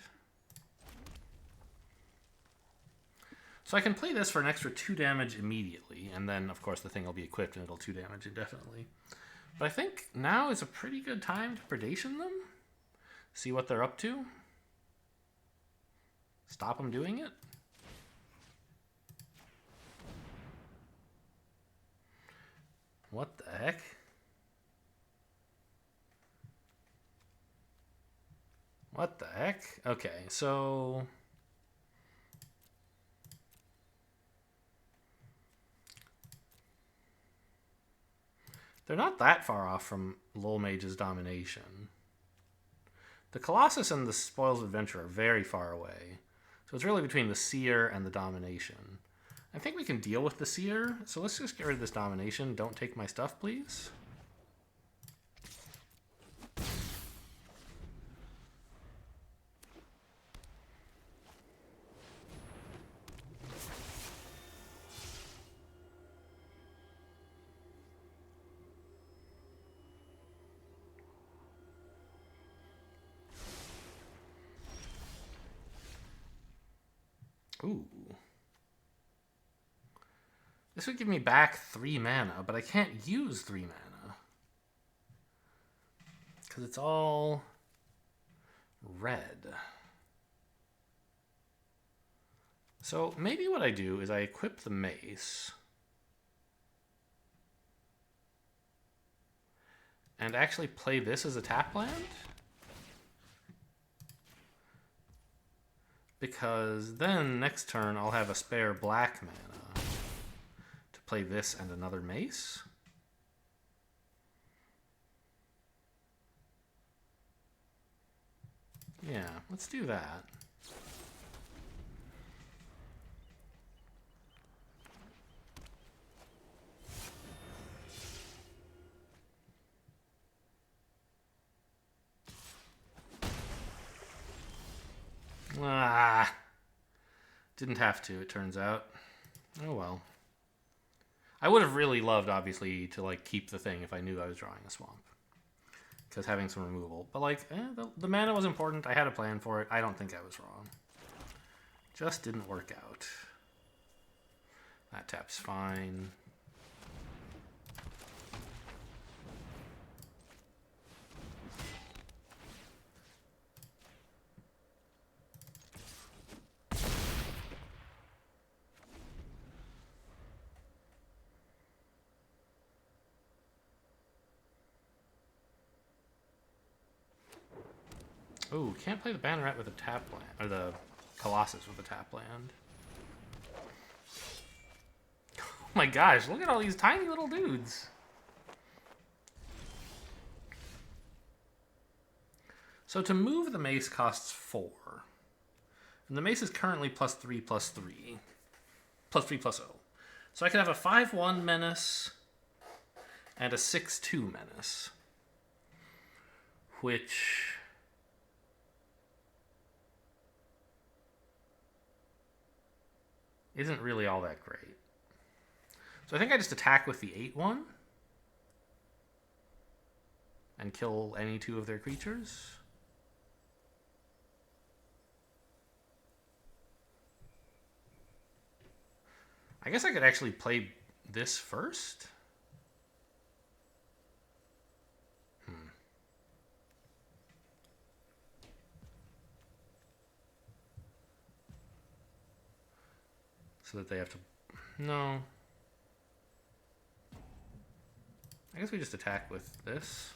So I can play this for an extra 2 damage immediately, and then, of course, the thing will be equipped and it'll 2 damage indefinitely. But I think now is a pretty good time to predation them. See what they're up to. Stop them doing it. What the heck? What the heck? Okay, so... they're not that far off from Lol Mage's domination. The Colossus and the Spoils of Adventure are very far away. So it's really between the Seer and the domination. I think we can deal with the Seer, so let's just get rid of this domination. Don't take my stuff, please. Ooh. This would give me back 3 mana, but I can't use 3 mana. Because it's all red. So maybe what I do is I equip the mace. And actually play this as a tap land? Because then next turn I'll have a spare black mana to play this and another mace. Yeah, let's do that. Ah, didn't have to, it turns out. Oh well. I would have really loved, obviously, to like keep the thing if I knew I was drawing a swamp. Because having some removal. But like, the mana was important. I had a plan for it. I don't think I was wrong. Just didn't work out. That tap's fine. Ooh, can't play the Banneret with a tap land, or the Colossus with a tap land. Oh my gosh, look at all these tiny little dudes. So to move the mace costs 4. And the mace is currently +3/+3. +3/+0. So I could have a 5/1 menace and a 6/2 menace. Which... isn't really all that great. So I think I just attack with the 8/1 and kill any 2 of their creatures. I guess I could actually play this first. So that they have to... no. I guess we just attack with this.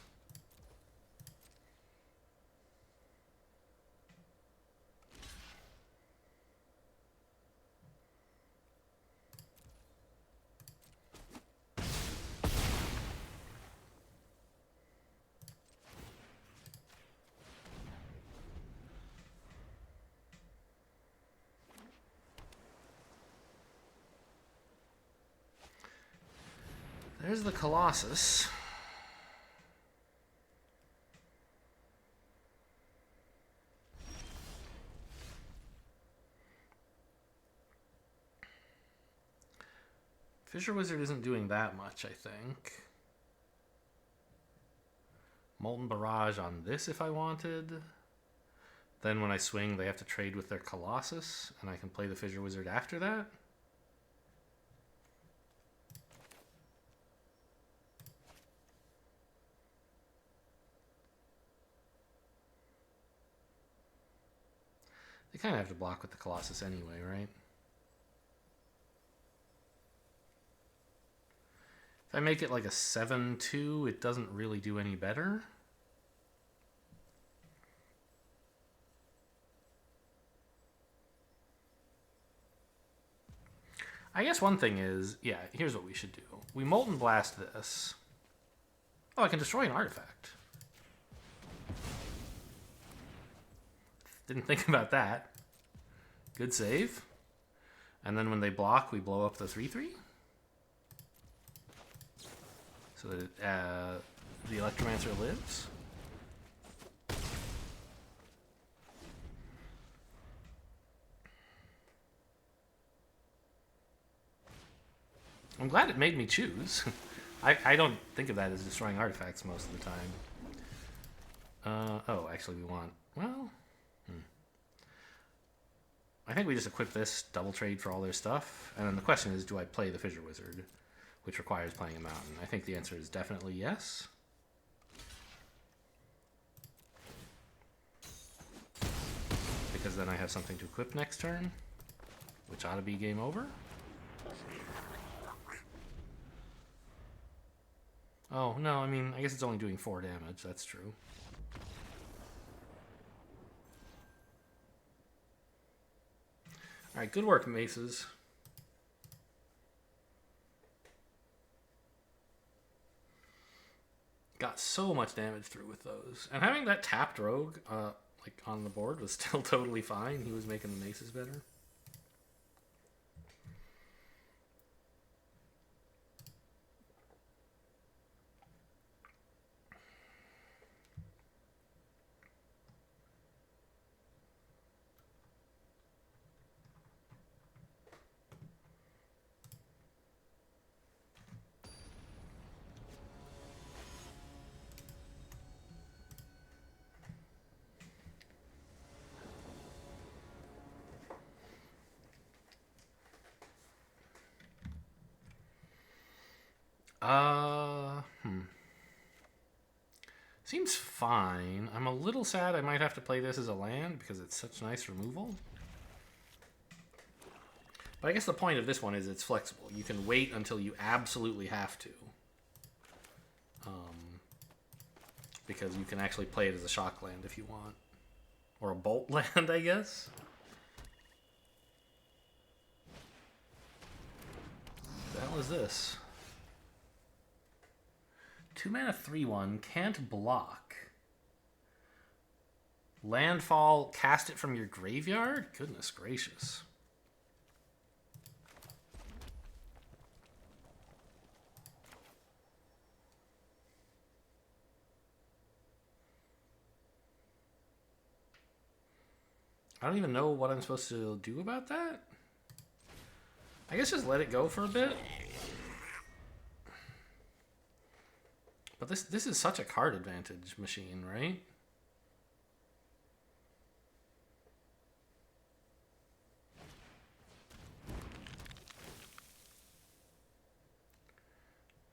There's the Colossus. Fissure Wizard isn't doing that much, I think. Molten Barrage on this if I wanted. Then when I swing, they have to trade with their Colossus, and I can play the Fissure Wizard after that. They kind of have to block with the Colossus anyway, right? If I make it like a 7-2, it doesn't really do any better. I guess one thing is, yeah, here's what we should do. We Molten Blast this. Oh, I can destroy an artifact. Didn't think about that. Good save. And then when they block, we blow up the 3/3. So that the Electromancer lives. I'm glad it made me choose. I don't think of that as destroying artifacts most of the time. Oh, actually we want... Well... I think we just equip this, double trade for all their stuff, and then the question is, do I play the Fissure Wizard, which requires playing a mountain? I think the answer is definitely yes. Because then I have something to equip next turn, which ought to be game over. Oh, no, I mean, I guess it's only doing 4 damage, that's true. Alright, good work, Maces. Got so much damage through with those. And having that tapped rogue like on the board was still totally fine. He was making the Maces better. Seems fine. I'm a little sad I might have to play this as a land because it's such nice removal. But I guess the point of this one is it's flexible. You can wait until you absolutely have to. Because you can actually play it as a shock land if you want. Or a bolt land, I guess. What the hell is this? 2 mana 3/1, can't block. Landfall, cast it from your graveyard? Goodness gracious. I don't even know what I'm supposed to do about that. I guess just let it go for a bit. But this is such a card advantage machine, right?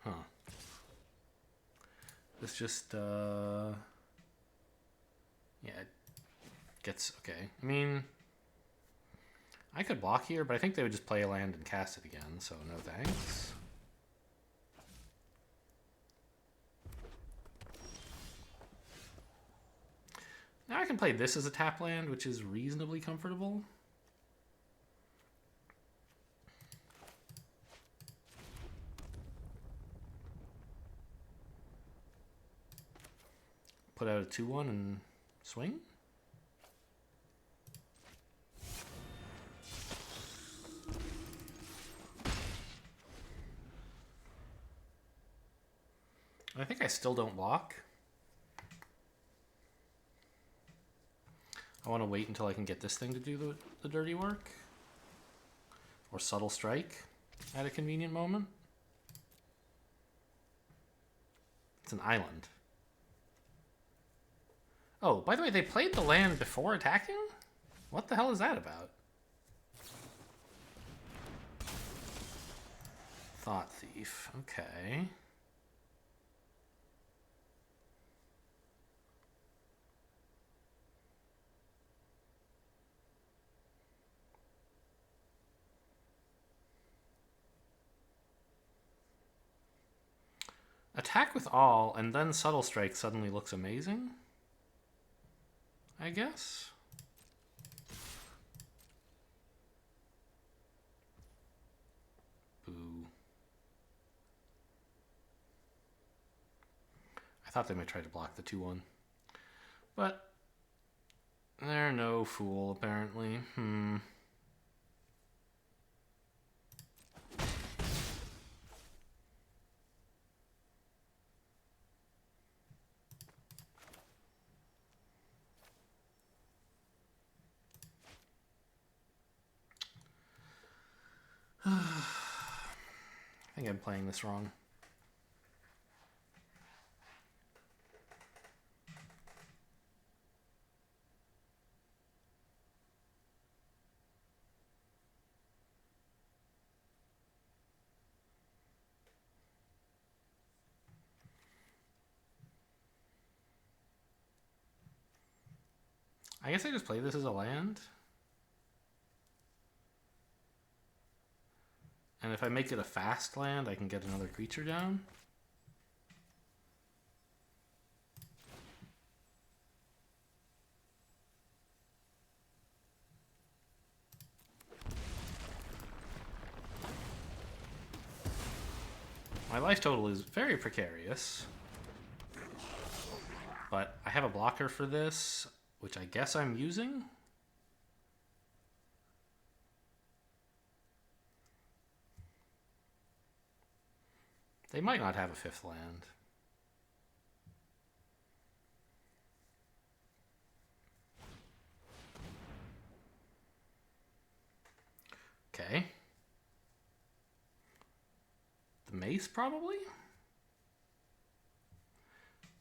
Huh. This just, yeah, it gets, okay. I mean, I could block here, but I think they would just play a land and cast it again, so no thanks. Now I can play this as a tap land, which is reasonably comfortable. Put out a 2/1 and swing. I think I still don't block. I want to wait until I can get this thing to do the dirty work. Or subtle strike at a convenient moment. It's an island. Oh, by the way, they played the land before attacking? What the hell is that about? Thought Thief. Okay. Attack with all, and then Subtle Strike suddenly looks amazing? I guess? Boo. I thought they might try to block the 2-1. But they're no fool, apparently. I think I'm playing this wrong. I guess I just play this as a land. And if I make it a fast land, I can get another creature down. My life total is very precarious. But I have a blocker for this, which I guess I'm using. They might not have a 5th land. Okay. The Mace, probably?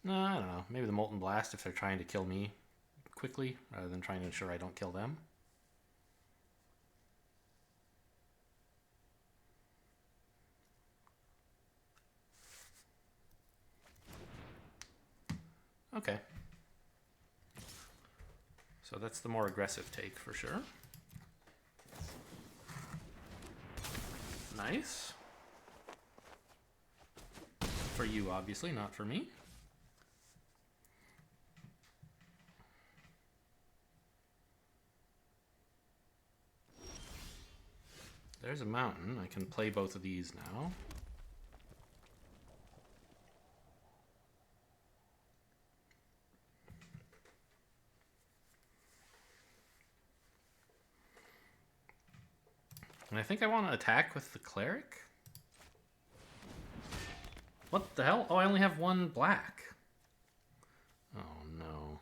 No, I don't know. Maybe the Molten Blast if they're trying to kill me quickly, rather than trying to ensure I don't kill them. Okay. So that's the more aggressive take for sure. Nice. For you, obviously, not for me. There's a mountain. I can play both of these now. And I think I want to attack with the Cleric. What the hell? Oh, I only have 1 black. Oh, no.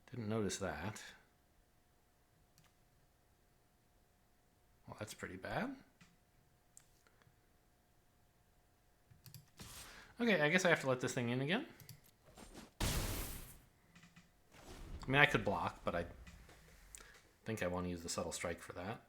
Didn't notice that. Well, that's pretty bad. Okay, I guess I have to let this thing in again. I mean, I could block, but I think I want to use the Subtle Strike for that.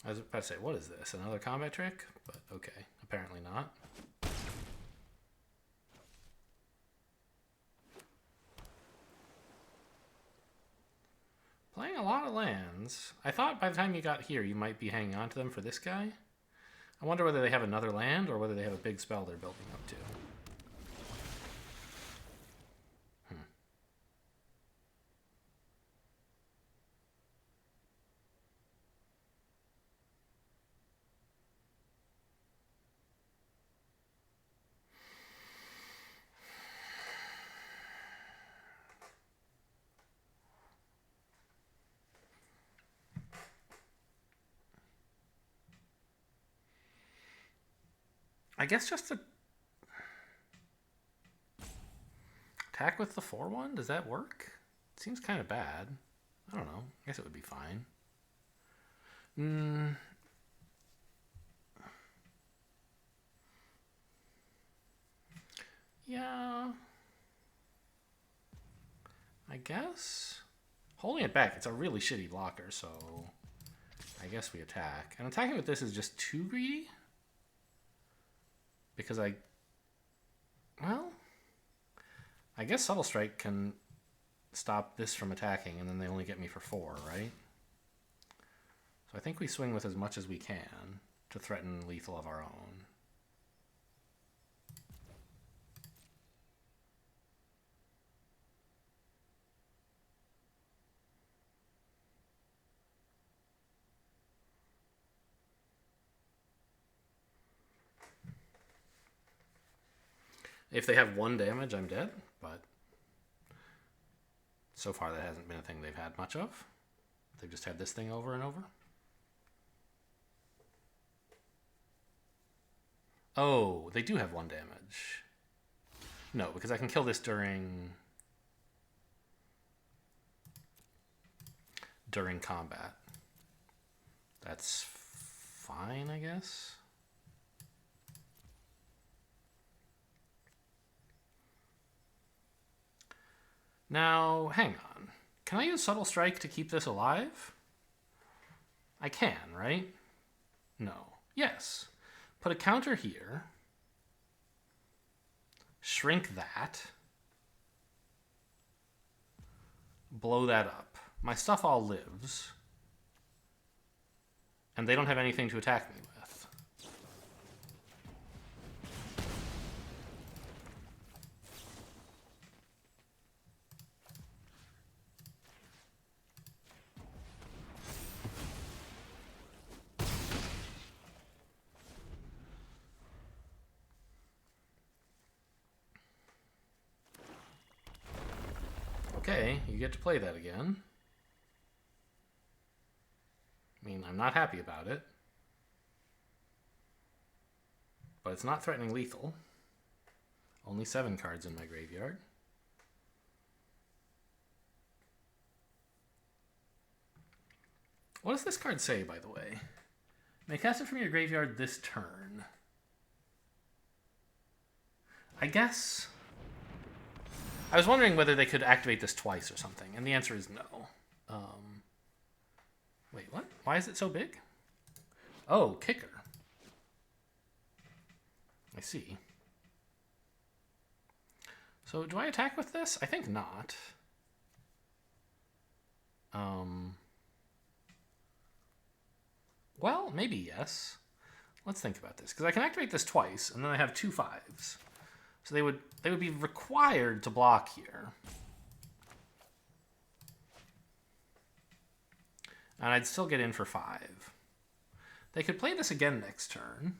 I was about to say, what is this? Another combat trick? But okay, apparently not. Playing a lot of lands. I thought by the time you got here, you might be hanging on to them for this guy. I wonder whether they have another land or whether they have a big spell they're building up to. I guess just to attack with the 4-1? Does that work? It seems kind of bad. I don't know. I guess it would be fine. Yeah. I guess. Holding it back, it's a really shitty blocker, so I guess we attack. And attacking with this is just too greedy. Because well, I guess Subtle Strike can stop this from attacking, and then they only get me for 4, right? So I think we swing with as much as we can to threaten lethal of our own. If they have 1 damage, I'm dead, but so far that hasn't been a thing they've had much of. They've just had this thing over and over. Oh, they do have 1 damage. No, because I can kill this during combat. That's fine, I guess. Now, hang on. Can I use Subtle Strike to keep this alive? I can, right? No. Yes. Put a counter here. Shrink that. Blow that up. My stuff all lives. And they don't have anything to attack me with. Okay, you get to play that again. I mean, I'm not happy about it. But it's not threatening lethal. Only 7 cards in my graveyard. What does this card say, by the way? May cast it from your graveyard this turn. I guess... I was wondering whether they could activate this twice or something, and the answer is no. Wait, what? Why is it so big? Oh, kicker. I see. So do I attack with this? I think not. Well, maybe yes. Let's think about this, because I can activate this twice, and then I have 2 5s. So they would be required to block here. And I'd still get in for 5. They could play this again next turn.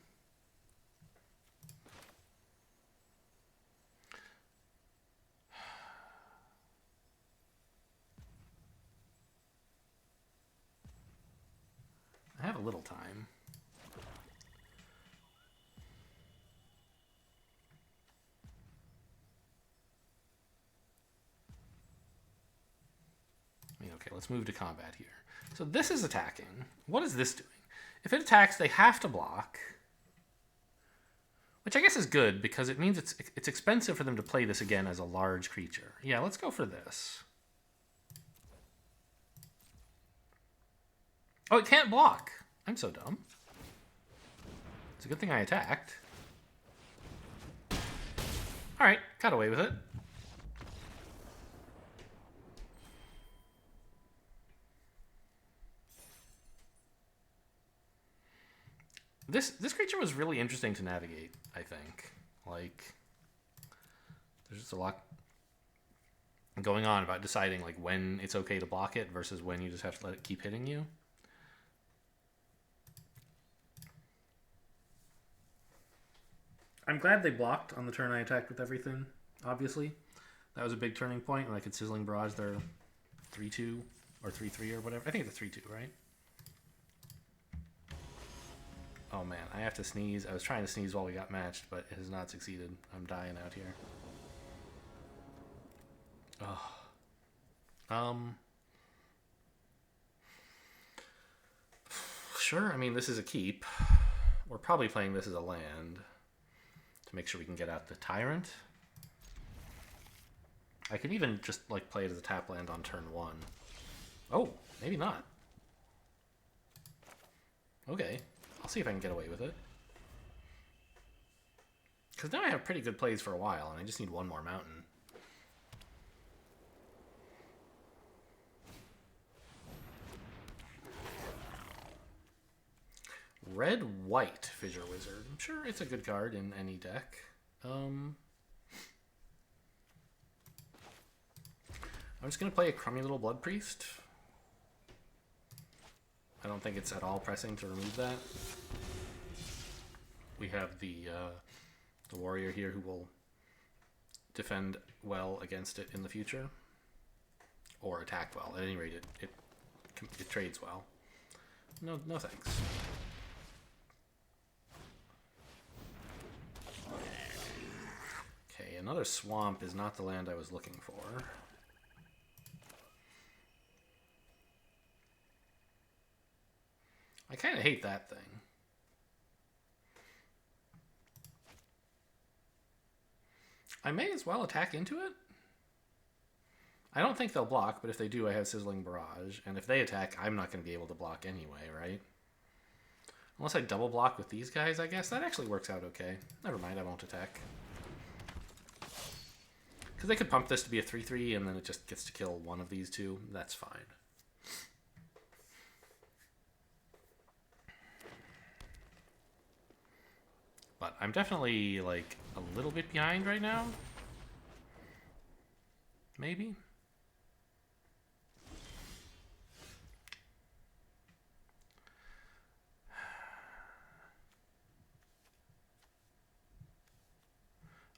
I have a little time. Okay, let's move to combat here. So this is attacking. What is this doing? If it attacks, they have to block. Which I guess is good, because it means it's expensive for them to play this again as a large creature. Yeah, let's go for this. Oh, it can't block. I'm so dumb. It's a good thing I attacked. Alright, got away with it. This creature was really interesting to navigate, I think. Like, there's just a lot going on about deciding like when it's okay to block it versus when you just have to let it keep hitting you. I'm glad they blocked on the turn I attacked with everything, obviously. That was a big turning point, and I could Sizzling Barrage their 3-2 or 3-3 or whatever. I think it's a 3-2, right? Oh man, I have to sneeze. I was trying to sneeze while we got matched, but it has not succeeded. I'm dying out here. Oh. Sure, I mean, this is a keep. We're probably playing this as a land to make sure we can get out the Tyrant. I could even just like play it as a tap land on turn 1. Oh, maybe not. Okay, I'll see if I can get away with it. Because now I have pretty good plays for a while, and I just need one more mountain. Red-white Fissure Wizard. I'm sure it's a good card in any deck. I'm just going to play a crummy little Blood Priest. I don't think it's at all pressing to remove that. We have the warrior here who will defend well against it in the future. Or attack well. At any rate, it trades well. No thanks. Okay, another swamp is not the land I was looking for. I kind of hate that thing. I may as well attack into it. I don't think they'll block, but if they do, I have Sizzling Barrage. And if they attack, I'm not going to be able to block anyway, right? Unless I double block with these guys, I guess. That actually works out okay. Never mind, I won't attack. Because they could pump this to be a 3/3, and then it just gets to kill one of these two. That's fine. But I'm definitely, like, a little bit behind right now. Maybe?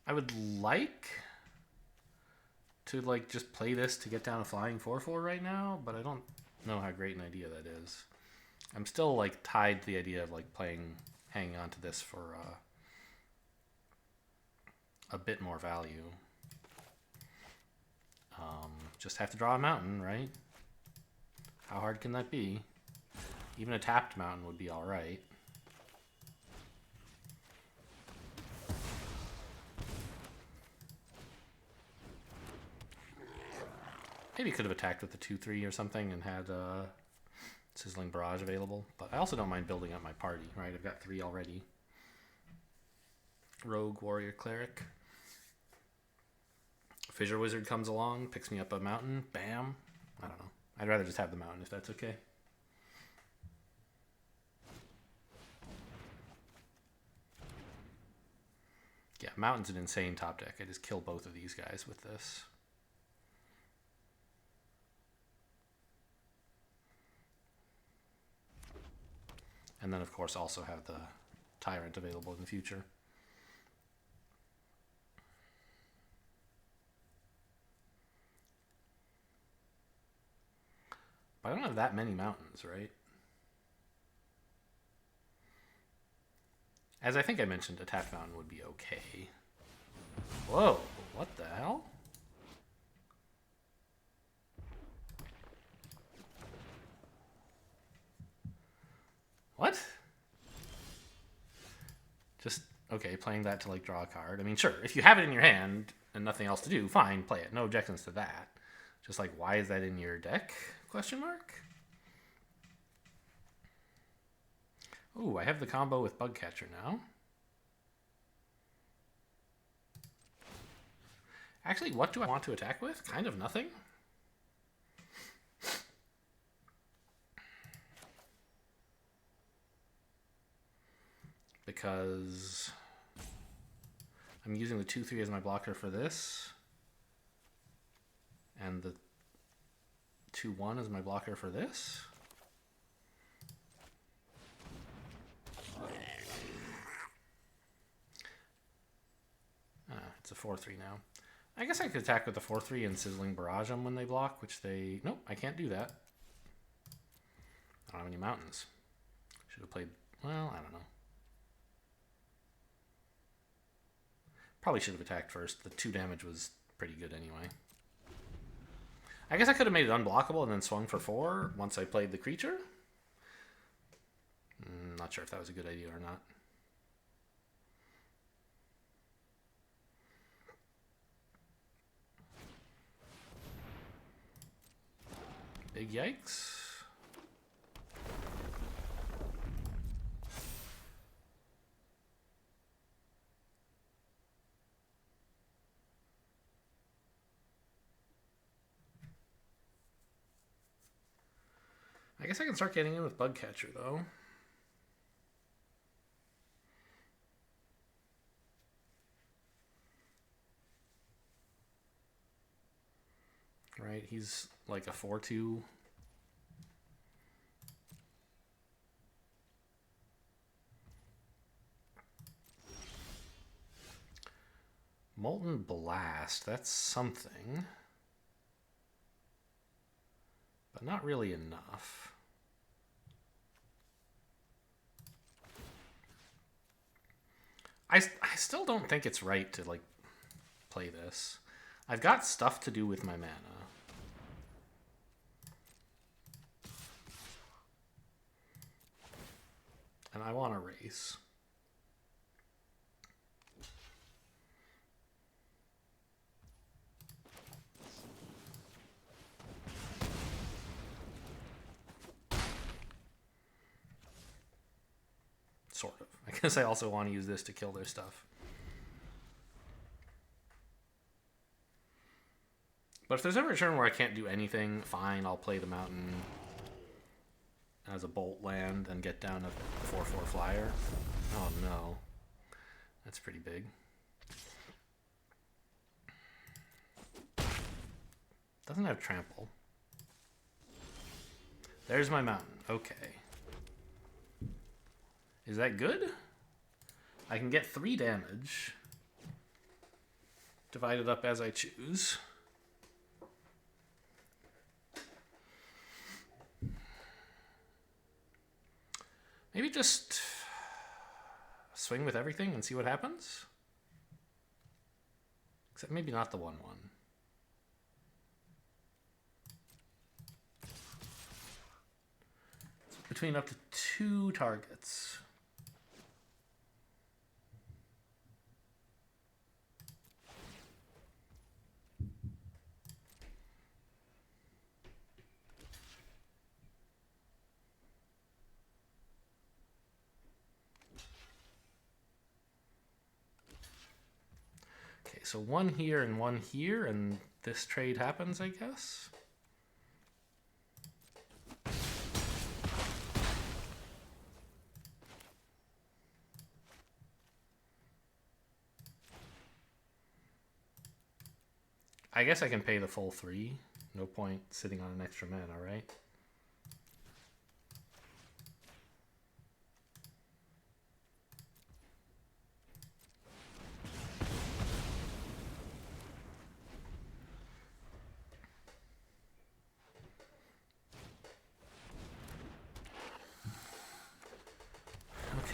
I would like to, like, just play this to get down a flying 4/4 right now, but I don't know how great an idea that is. I'm still, like, tied to the idea of, like, hanging on to this for a bit more value. Just have to draw a mountain, right? How hard can that be? Even a tapped mountain would be alright. Maybe could have attacked with the 2/3 or something and had Sizzling Barrage available. But I also don't mind building up my party, right? I've got 3 already. Rogue, Warrior, Cleric. Fissure Wizard comes along, picks me up a mountain. Bam. I don't know. I'd rather just have the mountain if that's okay. Yeah, mountain's an insane top deck. I just kill both of these guys with this. And then, of course, also have the Tyrant available in the future. But I don't have that many mountains, right? As I think I mentioned, a tap mountain would be okay. Whoa, what the hell? What? Just, okay, playing that to, like, draw a card. I mean, sure, if you have it in your hand and nothing else to do, fine, play it. No objections to that. Just like, why is that in your deck? Question mark? Ooh, I have the combo with Bugcatcher now. Actually, what do I want to attack with? Kind of nothing. Because I'm using the 2/3 as my blocker for this. And the 2/1 is my blocker for this. It's a 4/3 now. I guess I could attack with the 4/3 and Sizzling Barrage them when they block, which they... Nope, I can't do that. I don't have any mountains. Should have played... Well, I don't know. Probably should have attacked first. The 2 damage was pretty good anyway. I guess I could have made it unblockable and then swung for 4 once I played the creature. Not sure if that was a good idea or not. Big yikes. I guess I can start getting in with Bug Catcher, though. Right, he's like a 4/2. Molten Blast, that's something. But not really enough. I still don't think it's right to, like, play this. I've got stuff to do with my mana. And I want to race. Sort of. I guess I also want to use this to kill their stuff. But if there's ever a turn where I can't do anything, fine, I'll play the mountain as a bolt land and get down a 4/4 flyer. Oh no. That's pretty big. Doesn't have trample. There's my mountain. Okay. Is that good? I can get 3 damage. Divided up as I choose. Maybe just swing with everything and see what happens? Except maybe not the 1/1. Between up to 2 targets. So 1 here and 1 here, and this trade happens, I guess. I guess I can pay the full 3. No point sitting on an extra mana, right?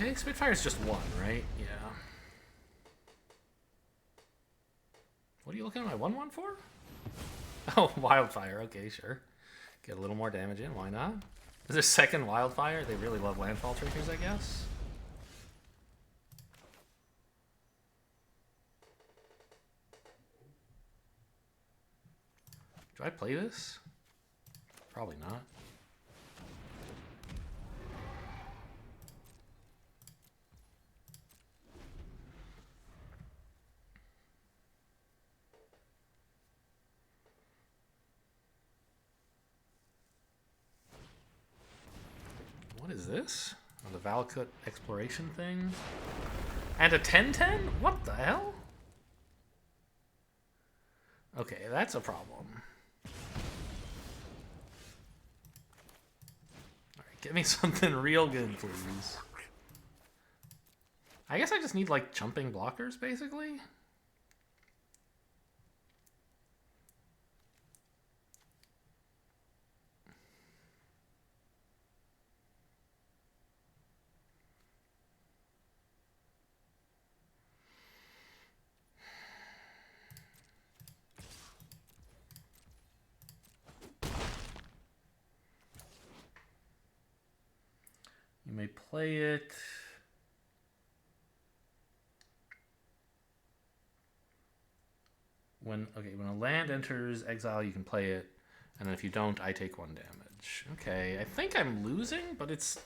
Okay, Spitfire's just 1, right? Yeah. What are you looking at my 1/1 for? Oh, Wildfire. Okay, sure. Get a little more damage in. Why not? Is there second Wildfire? They really love landfall triggers, I guess. Do I play this? Probably not. What is this? Oh, the Valakut exploration thing? And a 10/10? What the hell? Okay, that's a problem. Alright, give me something real good, please. I guess I just need, like, jumping blockers, basically? may play it. When a land enters exile, you can play it, and then if you don't, I take 1 damage. Okay, I think I'm losing, but it's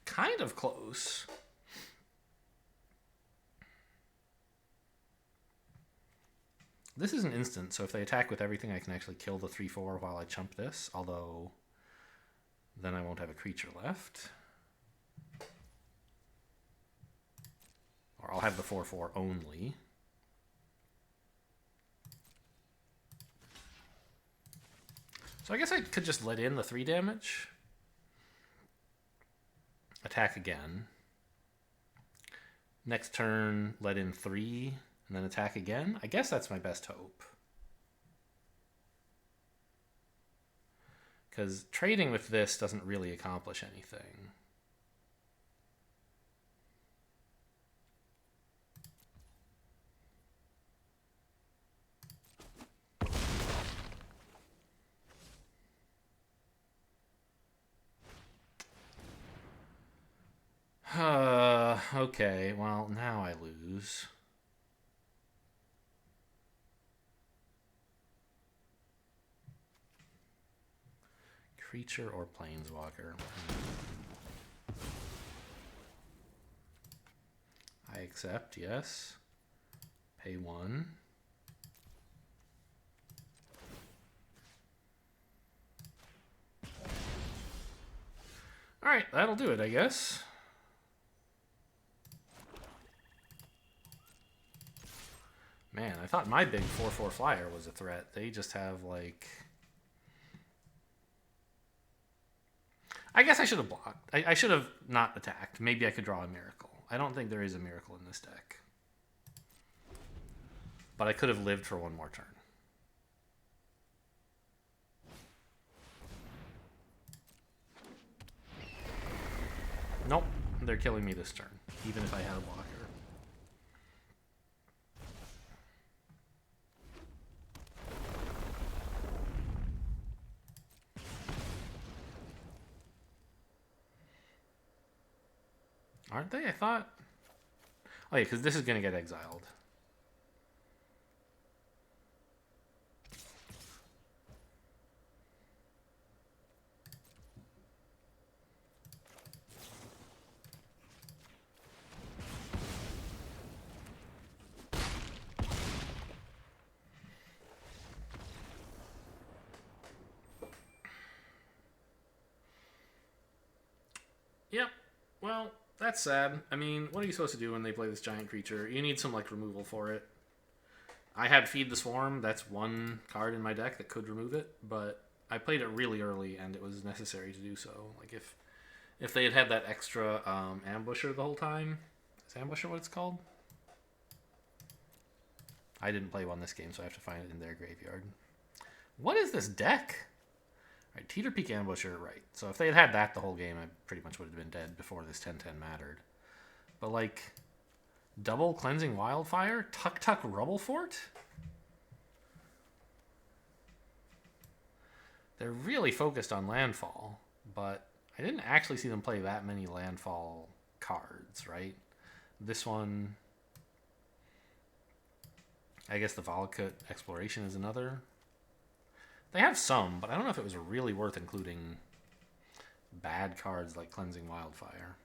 kind of close. This is an instant, so if they attack with everything, I can actually kill the 3/4 while I chump this, although then I won't have a creature left. Or I'll have the 4/4 only. So I guess I could just let in the 3 damage. Attack again. Next turn, let in 3, and then attack again. I guess that's my best hope. Because trading with this doesn't really accomplish anything. Okay, well, now I lose. Creature or planeswalker? I accept, yes. Pay 1. Alright, that'll do it, I guess. Man, I thought my big 4/4 flyer was a threat. They just have, like... I guess I should have blocked. I should have not attacked. Maybe I could draw a miracle. I don't think there is a miracle in this deck. But I could have lived for 1 more turn. Nope. They're killing me this turn, even if I had a blocker. Aren't they? I thought... Oh yeah, because this is going to get exiled. Yep. Well... That's sad. I mean, what are you supposed to do when they play this giant creature? You need some, like, removal for it. I had Feed the Swarm. That's 1 card in my deck that could remove it, but I played it really early, and it was necessary to do so. Like, if they had had that extra Ambusher the whole time... Is Ambusher what it's called? I didn't play one this game, so I have to find it in their graveyard. What is this deck? Right, Teeter Peak Ambusher, right. So if they had had that the whole game, I pretty much would have been dead before this 10/10 mattered. But, like, double Cleansing Wildfire? Tuk Tuk Rubble Fort? They're really focused on landfall, but I didn't actually see them play that many landfall cards, right? This one... I guess the Valakut Exploration is another... They have some, but I don't know if it was really worth including bad cards like Cleansing Wildfire.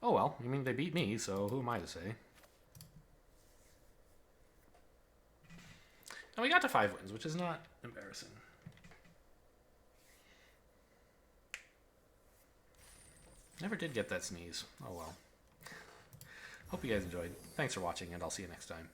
Oh well, I mean, they beat me, so who am I to say? And we got to 5 wins, which is not embarrassing. Never did get that sneeze. Oh well. Hope you guys enjoyed. Thanks for watching, and I'll see you next time.